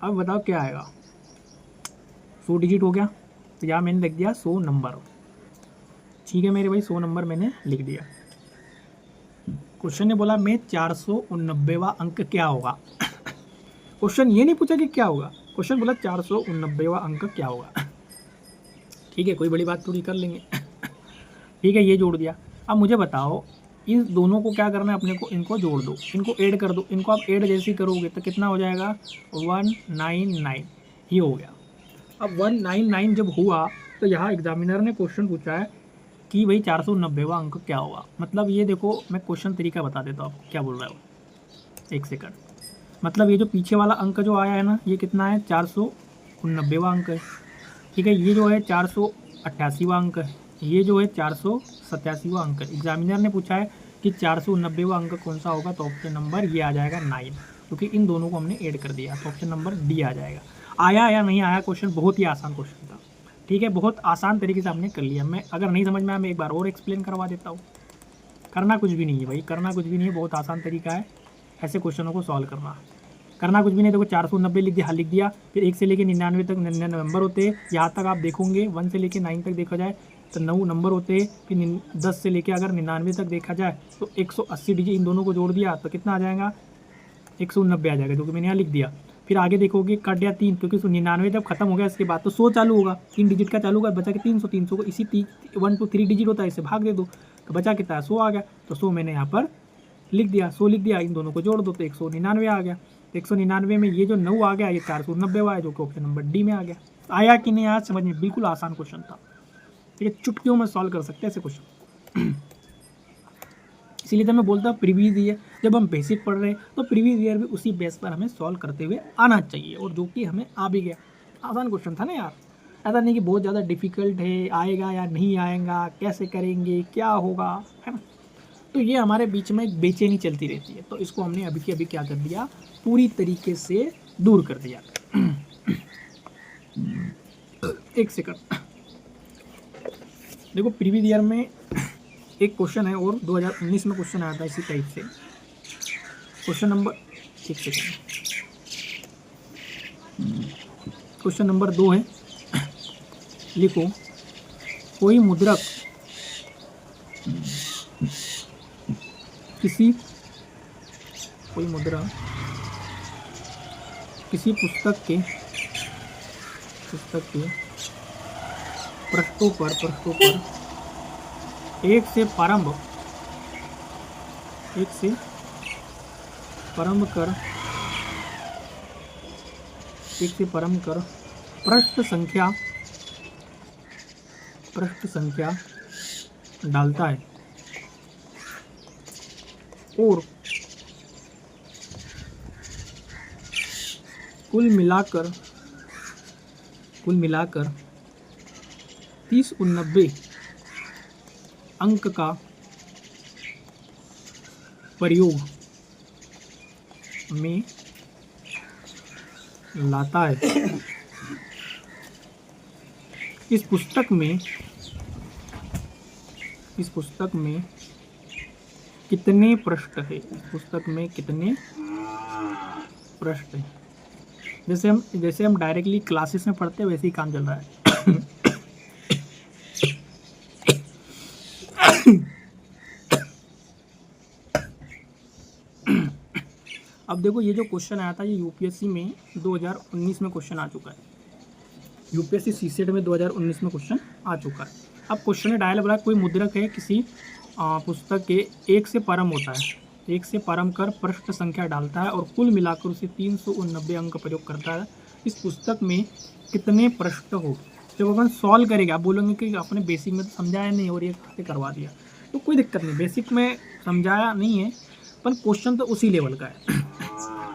अब बताओ क्या आएगा? 100 डिजिट हो गया, तो यहाँ मैंने लिख दिया 100 नंबर। ठीक है मेरे भाई, 100 नंबर मैंने लिख दिया। क्वेश्चन ने बोला मैं 489वां अंक क्या होगा। क्वेश्चन ये नहीं पूछा कि क्या होगा, क्वेश्चन बोला 489वां अंक क्या होगा। ठीक है, कोई बड़ी बात थोड़ी, कर लेंगे। ठीक है, ये जोड़ दिया। अब मुझे बताओ इन दोनों को क्या करना है अपने को, इनको जोड़ दो, इनको ऐड कर दो। इनको आप ऐड जैसे ही करोगे तो कितना हो जाएगा? 199। ये हो गया। अब 199 जब हुआ तो यहाँ एग्जामिनर ने क्वेश्चन पूछा है कि भाई 490वां अंक क्या होगा। मतलब ये देखो, मैं क्वेश्चन तरीका बता देता हूँ आपको क्या बोल रहा है वो, एक सेकंड। मतलब ये जो पीछे वाला अंक जो आया है ना, ये कितना है? 489वां अंक है। ठीक है, ये जो है 488वां अंक है, ये जो है 487वां अंक है। एग्जामिनर ने पूछा है कि 490वां अंक कौन सा होगा, तो ऑप्शन नंबर ये आ जाएगा 9, क्योंकि इन दोनों को हमने ऐड कर दिया, तो ऑप्शन नंबर डी आ जाएगा। आया या नहीं आया क्वेश्चन? बहुत ही आसान क्वेश्चन था। ठीक है, बहुत आसान तरीके से हमने कर लिया। मैं अगर नहीं समझ में आया मैं एक बार और एक्सप्लेन करवा देता हूँ। करना कुछ भी नहीं है भाई, करना कुछ भी नहीं है, बहुत आसान तरीका है ऐसे क्वेश्चनों को सॉल्व करना। करना कुछ भी नहीं। देखो 490 लिख दिया, लिख दिया, फिर 1 से लेके 99 तक 99 नंबर होते हैं। यहाँ तक आप देखोगे 1 से लेके 9 तक देखा जाए तो 9 नंबर होते हैं। फिर 10 से लेके अगर 99 तक देखा जाए तो 180 डिजिट, इन दोनों को जोड़ दिया तो कितना आ जाएगा? 190 आ जाएगा, जो कि मैंने यहाँ लिख दिया। फिर आगे देखोगे कट गया 3, क्योंकि 99 जब खत्म हो गया इसके बाद तो 100 चालू होगा, 3 डिजिट का चालू होगा, बचा के 300। 300 को इसी 1 2 3 डिजिट होता है, इसे भाग दे दो, तो बचा कितना? 100 आ गया। तो 100 मैंने यहाँ पर लिख दिया, 100 लिख दिया, इन दोनों को जोड़ दो तो 199 आ गया। 199 में ये जो 9 आ गया, ये 490 आया, जो कि ऑप्शन नंबर डी में आ गया। आया कि नहीं आया समझ में? बिल्कुल आसान क्वेश्चन था। ठीक है, चुटकियों में सॉल्व कर सकते हैं ऐसे क्वेश्चन। इसीलिए तो मैं बोलता हूँ प्रीवियस ईयर जब हम बेसिक पढ़ रहे हैं तो प्रीवियस ईयर भी उसी बेस पर हमें सॉल्व करते हुए आना चाहिए, और जो कि हमें आ भी गया। आसान क्वेश्चन था ना यार, ऐसा नहीं कि बहुत ज़्यादा डिफिकल्ट है, आएगा या नहीं आएगा, कैसे करेंगे, क्या होगा, है ना। तो ये हमारे बीच में एक बेचैनी चलती रहती है, तो इसको हमने अभी के अभी क्या कर दिया, पूरी तरीके से दूर कर दिया। एक सेकंड, देखो प्रीवियस ईयर में एक क्वेश्चन है और 2019 में क्वेश्चन आया था इसी टाइप से। क्वेश्चन नंबर, एक सेकंड, क्वेश्चन नंबर 2 है, लिखो कोई मुद्रक किसी पुस्तक के पृष्ठों पर एक से प्रारंभ कर पृष्ठ संख्या डालता है और कुल मिलाकर 30-90 अंक का प्रयोग में लाता है। इस पुस्तक में कितने पृष्ठ है? जैसे हम डायरेक्टली क्लासेस में पढ़ते हैं वैसे ही काम चल रहा है। अब देखो ये जो क्वेश्चन आया था ये यूपीएससी में 2019 में क्वेश्चन आ चुका है। यूपीएससी सीसेट में 2019 में क्वेश्चन आ चुका है। अब क्वेश्चन है डायल बोला कोई मुद्रक है किसी पुस्तक के एक से प्रारंभ होता है, एक से प्रारंभ कर पृष्ठ संख्या डालता है और कुल मिलाकर उसे 390 अंक का प्रयोग करता है। इस पुस्तक में कितने पृष्ठ हो? जब अपन सॉल्व करेंगे आप बोलोगे कि आपने बेसिक में तो समझाया नहीं और ये करवा दिया, तो कोई दिक्कत नहीं, बेसिक में समझाया नहीं है पर क्वेश्चन तो उसी लेवल का है।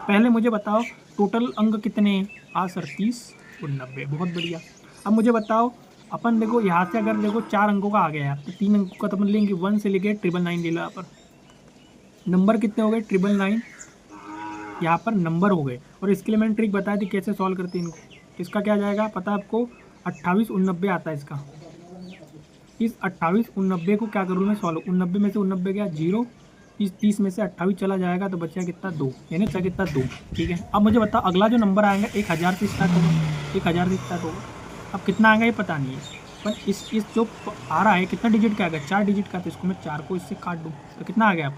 पहले मुझे बताओ टोटल अंक कितने हैं? हाँ सर 30-90, बहुत बढ़िया। अब मुझे बताओ अपन देखो यहाँ से अगर देखो 4 अंकों का आ गया यार, तो 3 अंकों का तो अपन लेंगे 1 से लेके 999 ले लो। यहाँ पर नंबर कितने हो गए? 999 यहाँ पर नंबर हो गए। और इसके लिए मैंने ट्रिक बताई थी कैसे सॉल्व करते हैं इनको। इसका क्या जाएगा पता है आपको? 28-89 आता है इसका। इस 28-89 को क्या करूँ मैं सॉल्व? 89 में से 89 गया 0, 30 में से 28 चला जाएगा तो बचा कितना 2, यानी बचा कितना 2। ठीक है, अब मुझे बताओ अगला जो नंबर आएगा 1000 से स्टार्ट होगा, 1000 से स्टार्ट होगा। अब कितना आएगा ये पता नहीं है, पर इस जो आ रहा है कितना डिजिट का आएगा? 4 डिजिट का, तो इसको मैं 4 को इससे काट दूँ तो कितना आ गया?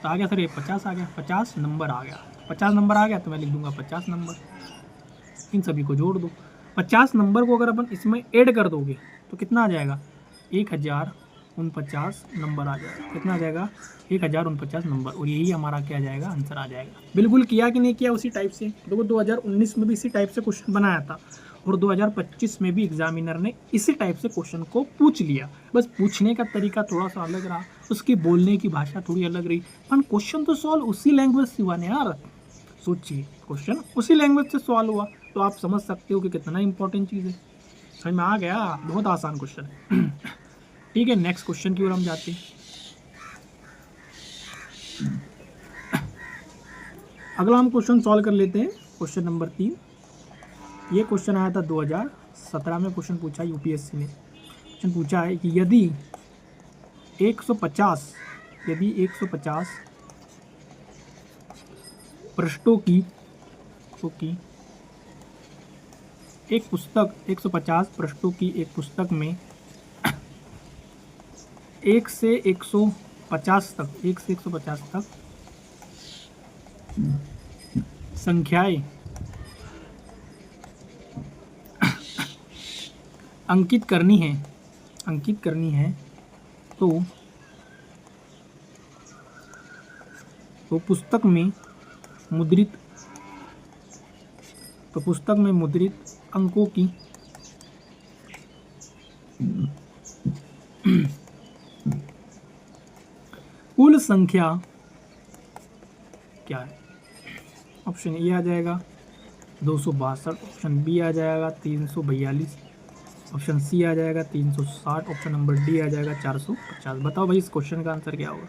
तो आ गया सर ये 50 आ गया, 50 नंबर आ गया। 50 नंबर आ गया तो मैं लिख दूंगा 50 नंबर। इन सभी को जोड़ दो। 50 नंबर को अगर अपन इसमें ऐड कर दोगे तो कितना आ जाएगा? 1049 नंबर आ जाएगा। कितना आ जाएगा? 1049 नंबर। और यही हमारा क्या आ जाएगा? आंसर आ जाएगा। बिल्कुल किया कि नहीं किया उसी टाइप से? देखो 2019 में भी इसी टाइप से क्वेश्चन बनाया था और 2025 में भी एग्जामिनर ने इसी टाइप से क्वेश्चन को पूछ लिया। बस पूछने का तरीका थोड़ा सा अलग रहा, उसकी बोलने की भाषा थोड़ी अलग रही, पर क्वेश्चन तो सॉल्व उसी लैंग्वेज से हुआ ना यार। सोचिए क्वेश्चन उसी लैंग्वेज से सॉल्व हुआ, तो आप समझ सकते हो कि कितना इंपॉर्टेंट चीज़ है। समझ में आ गया? बहुत आसान क्वेश्चन है। ठीक है, नेक्स्ट क्वेश्चन की ओर हम जाते हैं। अगला हम क्वेश्चन सॉल्व कर लेते हैं। क्वेश्चन नंबर 3, ये क्वेश्चन आया था 2017 में। क्वेश्चन पूछा यूपीएससी ने, क्वेश्चन पूछा है कि यदि 150 पृष्ठों की एक पुस्तक, 150 पृष्ठों की एक पुस्तक में 1 से 150 तक संख्याएं अंकित करनी है तो पुस्तक में मुद्रित अंकों की कुल संख्या क्या है? ऑप्शन ए आ जाएगा 262, ऑप्शन बी आ जाएगा 342, ऑप्शन सी आ जाएगा 360, ऑप्शन नंबर डी आ जाएगा 450। बताओ भाई इस क्वेश्चन का आंसर क्या होगा?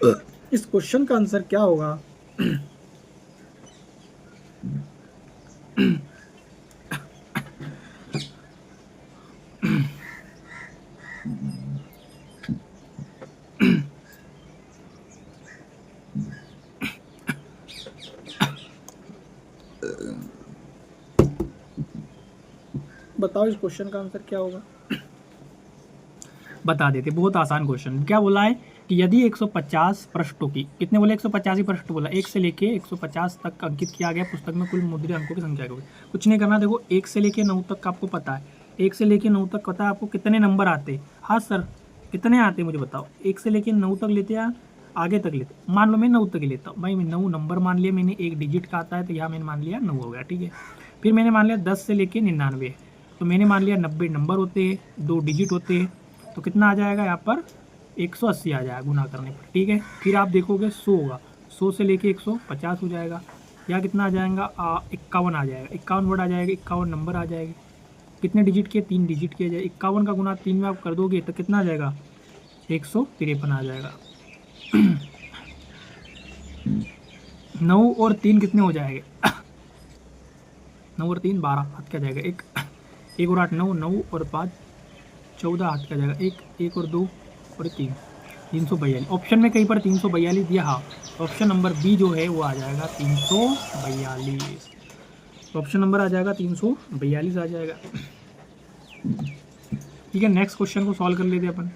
इस क्वेश्चन का आंसर क्या होगा? बताओ इस क्वेश्चन का आंसर क्या होगा? बता देते, बहुत आसान क्वेश्चन। क्या बोला है कि यदि 150 पृष्ठों की, कितने बोले? 150 ही पृष्ठ बोला, 1 से लेके 150 तक अंकित किया गया पुस्तक में कुल मुद्रित अंकों की संख्या क्या होगी? कुछ नहीं करना, देखो 1 से लेके 9 तक का आपको पता है, 1 से लेके 9 तक पता है आपको कितने नंबर आते? हाँ सर, कितने आते मुझे बताओ? 1 से लेके 9 तक लेते या आगे तक लेते? मान लो मैं 9 तक ही लेता हूँ भाई, मैं 9 नंबर मान लिया मैंने, एक डिजिट का आता है तो यहाँ मैंने मान लिया 9 हो गया, ठीक है। फिर मैंने मान लिया 10 से लेके 99, तो मैंने मान लिया 90 नंबर होते हैं, 2 डिजिट होते हैं, तो कितना आ जाएगा यहाँ पर? 180 आ जाएगा गुना करने पर, ठीक है। फिर आप देखोगे 100 होगा, 100 से लेके 150 हो जाएगा, या कितना आ जाएगा? 51 आ जाएगा, 51 वर्ड आ जाएगा, 51 नंबर आ जाएगा। कितने डिजिट के? 3 डिजिट के आ जाएगा। 51 का गुना 3 में आप कर दोगे तो कितना आ जाएगा? 153 आ जाएगा। 9 और 3 कितने हो जाएंगे? 9 और 3 12, हाथ क्या जाएगा? एक और 8 9, 9 और 5 14, हाथ क्या जाएगा? एक और 2 और 3, 342। ऑप्शन में कहीं पर 342 दिया, हाँ, ऑप्शन नंबर बी जो है वो आ जाएगा 342। तो ऑप्शन नंबर आ जाएगा 342 आ जाएगा, ठीक है। नेक्स्ट क्वेश्चन को सॉल्व कर लेते अपन।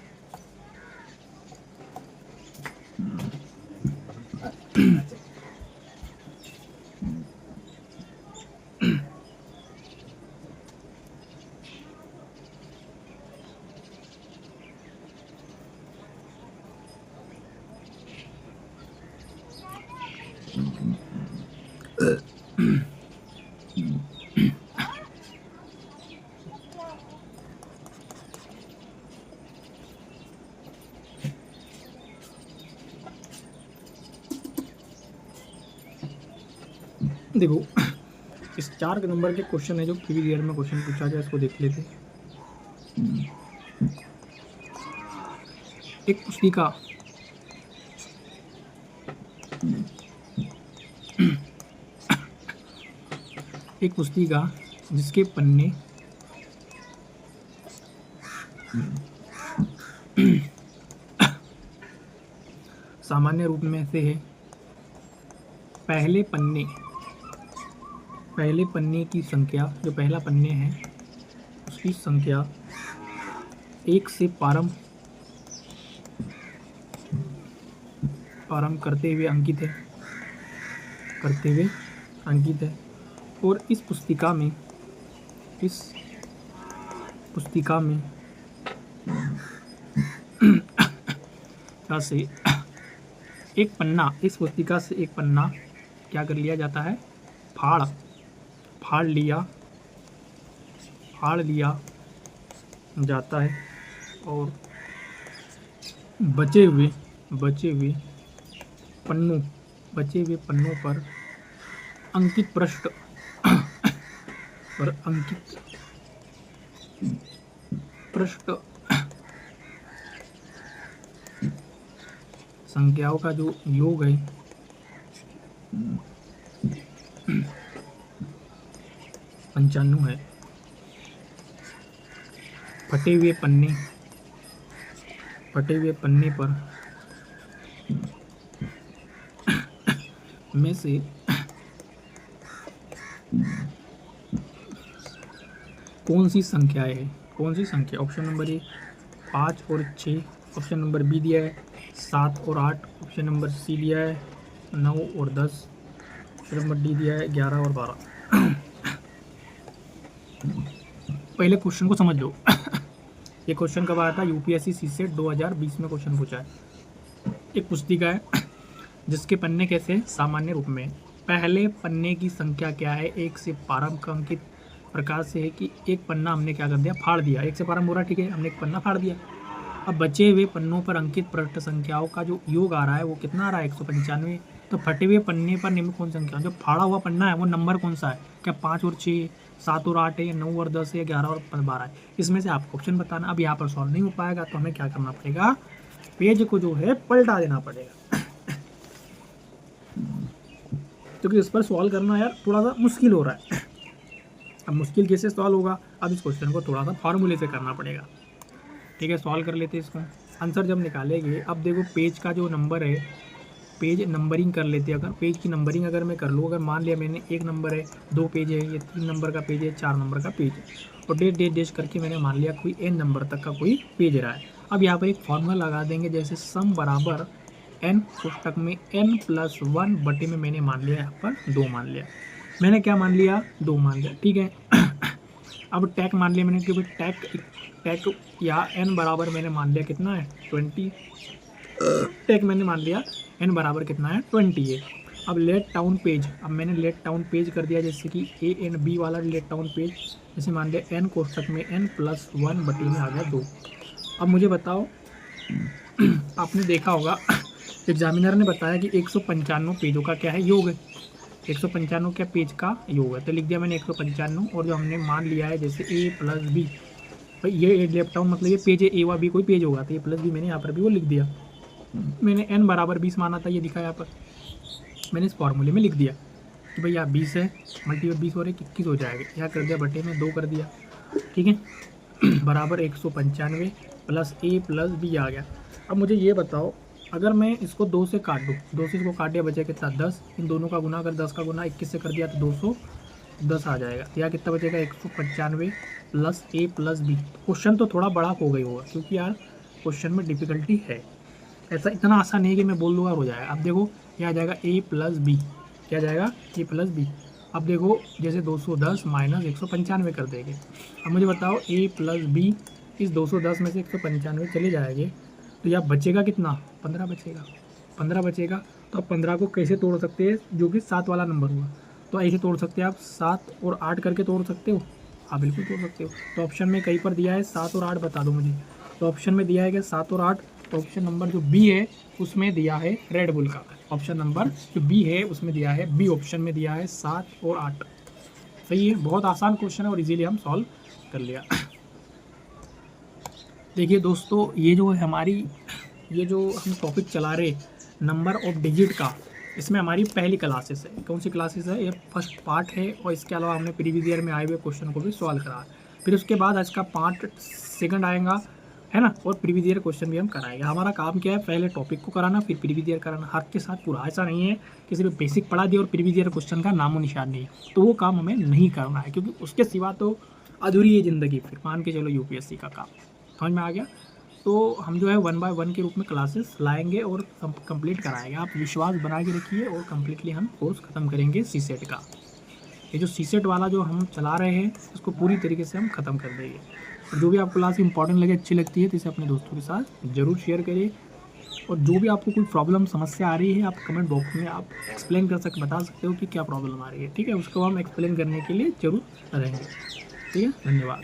देखो इस 4 नंबर के क्वेश्चन है जो प्रीवियस ईयर में क्वेश्चन पूछा गया, इसको देख लेते हैं। एक पुस्तिका जिसके पन्ने सामान्य रूप में से है, पहले पन्ने की संख्या, जो पहला पन्ने है उसकी संख्या 1 से प्रारंभ करते हुए अंकित है, और इस पुस्तिका में क्या से एक पन्ना, इस पुस्तिका से एक पन्ना क्या कर लिया जाता है? फाड़ लिया जाता है, और बचे हुए पन्नों पर अंकित पृष्ठ संख्याओं का जो योग है 95 है। फटे हुए पन्ने पर में से कौन सी संख्या? ऑप्शन नंबर ए 5 और 6, ऑप्शन नंबर बी दिया है 7 और 8, ऑप्शन नंबर सी दिया है 9 और 10, ऑप्शन नंबर डी दिया है 11 और 12। पहले क्वेश्चन को समझ लो। ये क्वेश्चन कब आया था? यूपीएससी सीसेट 2020 में क्वेश्चन पूछा है। एक पुस्तिका है जिसके पन्ने कैसे? सामान्य रूप में। पहले पन्ने की संख्या क्या है? 1 से प्रारंभ का अंकित प्रकार से है कि एक पन्ना हमने क्या कर दिया? फाड़ दिया। 1 से प्रारंभ हो रहा है, ठीक है, हमने एक पन्ना फाड़ दिया। अब बचे हुए पन्नों पर अंकित पृष्ठ संख्याओं का जो योग आ रहा है वो कितना आ रहा है? 195। तो फटे हुए पन्ने पर निम्न कौन संख्या? जो फाड़ा हुआ पन्ना है वो नंबर कौन सा है? क्या 5 और 6, 7 और 8 है, या 9 और 10 है, या 11 और 12 है? इसमें से आपको ऑप्शन बताना। अब यहाँ पर सॉल्व नहीं हो पाएगा तो हमें क्या करना पड़ेगा? पेज को जो है पलटा देना पड़ेगा। क्योंकि इस पर सॉल्व करना यार थोड़ा सा मुश्किल हो रहा है। अब मुश्किल कैसे सॉल्व होगा, अब इस क्वेश्चन को थोड़ा सा फार्मूले से करना पड़ेगा। ठीक है, सॉल्व कर लेते हैं इसको। आंसर जब निकालेंगे, अब देखो पेज का जो नंबर है, पेज नंबरिंग कर लेते हैं। अगर पेज की नंबरिंग अगर मैं कर लूँ, अगर मान लिया मैंने 1 नंबर है, 2 पेज है, ये 3 नंबर का पेज है, 4 नंबर का पेज है, और डेट करके मैंने मान लिया कोई n नंबर तक का कोई पेज रहा है। अब यहाँ पर एक फॉर्मूला लगा देंगे, जैसे सम बराबर n कोष्टक में n+1 बटे में मैंने मान लिया यहाँ पर 2 मान लिया। मैंने क्या मान लिया, 2 मान लिया, ठीक है। अब टैक मान लिया मैंने, क्योंकि टैक यहाँ n बराबर मैंने मान लिया कितना है 20, टैक मैंने मान लिया n बराबर कितना है 20 है। अब लेट टाउन पेज, अब मैंने लेट टाउन पेज कर दिया, जैसे कि A&B वाला लेट टाउन पेज, जैसे मान लिया n कोष्टक में n+1 बटे में आ गया 2। अब मुझे बताओ, आपने देखा होगा एग्जामिनर ने बताया कि 195 पेजों का क्या है योग है, 195 क्या पेज का योग है, तो लिख दिया मैंने 195। और जो हमने मान लिया है जैसे A+B, भाई ये लेफ्ट टाउन मतलब ये पेज है, A व B कोई पेज होगा, तो A+B मैंने यहाँ पर भी वो लिख दिया। मैंने n बराबर 20 माना था, ये दिखा यहाँ पर, मैंने इस फॉर्मूले में लिख दिया कि भाई यहाँ 20 है, मल्टीपल 20 और 21 हो जाएगा, यहाँ कर दिया बटे में 2 कर दिया, ठीक है। बराबर 195 प्लस A+B आ गया। अब मुझे ये बताओ, अगर मैं इसको 2 से काट दूँ, 2 से इसको काट दिया, बचा कितना 10, इन दोनों का गुना, अगर 10 का गुना 21 से कर दिया तो 210 आ जाएगा, तो यहाँ कितना बचेगा 195 प्लस A+B। क्वेश्चन तो थोड़ा बड़ा हो गई होगा, क्योंकि यार क्वेश्चन में डिफ़िकल्टी है, ऐसा इतना आसान नहीं है कि मैं बोल दूँगा और हो जाएगा। अब देखो क्या आ जाएगा A+B, क्या जाएगा A+B। अब देखो जैसे 210 माइनस 195 कर देंगे। अब मुझे बताओ A+B, इस 210 में से 195 चले जाएंगे, तो यहाँ बचेगा कितना 15 बचेगा, 15 बचेगा। तो अब 15 को कैसे तोड़ सकते हैं, जो कि 7 वाला नंबर हुआ, तो ऐसे तोड़ सकते हैं आप, 7 और 8 करके तोड़ सकते हो, हाँ बिल्कुल तोड़ सकते हो। तो ऑप्शन में कहीं पर दिया है 7 और 8, बता दो मुझे। तो ऑप्शन में दिया है कि 7 और 8, तो ऑप्शन नंबर जो बी है उसमें दिया है रेड बुल का, ऑप्शन नंबर जो बी है उसमें दिया है, बी ऑप्शन में दिया है 7 और 8। सही है, बहुत आसान क्वेश्चन है और इजीली हम सॉल्व कर लिया। देखिए दोस्तों, ये जो है हमारी, ये जो हम टॉपिक चला रहे नंबर ऑफ डिजिट का, इसमें हमारी पहली क्लासेस है। कौन सी क्लासेस है, ये फर्स्ट पार्ट है, और इसके अलावा हमने प्रीवियस ईयर में आए हुए क्वेश्चन को भी सॉल्व करा। फिर उसके बाद आज का पार्ट सेकंड आएगा, है ना, और प्रीवियस ईयर क्वेश्चन भी हम कराएंगे। हमारा काम क्या है, पहले टॉपिक को कराना, फिर प्रीवियस ईयर कराना, हर के साथ पूरा। ऐसा नहीं है कि सिर्फ बेसिक पढ़ा दिया और प्रीवियस ईयर क्वेश्चन का नामो निशान नहीं, तो वो काम हमें नहीं करना है, क्योंकि उसके सिवा तो अधूरी है ज़िंदगी। फिर मान के चलो यूपीएससी का काम समझ में आ गया। तो हम जो है 1 बाय 1 के रूप में क्लासेस लाएंगे और कंप्लीट कराएंगे। आप विश्वास बना के रखिए, और कम्प्लीटली हम कोर्स ख़त्म करेंगे सीसेट का। ये जो सीसेट वाला जो हम चला रहे हैं, इसको पूरी तरीके से हम ख़त्म कर देंगे। और जो भी आपको क्लास इंपॉर्टेंट लगे, अच्छी लगती है, तो इसे अपने दोस्तों के साथ ज़रूर शेयर करिए। और जो भी आपको कोई प्रॉब्लम समस्या आ रही है, आप कमेंट बॉक्स में आप एक्सप्लेन बता सकते हो कि क्या प्रॉब्लम आ रही है, ठीक है। उसको हम एक्सप्लेन करने के लिए ज़रूर रहेंगे, ठीक है। धन्यवाद।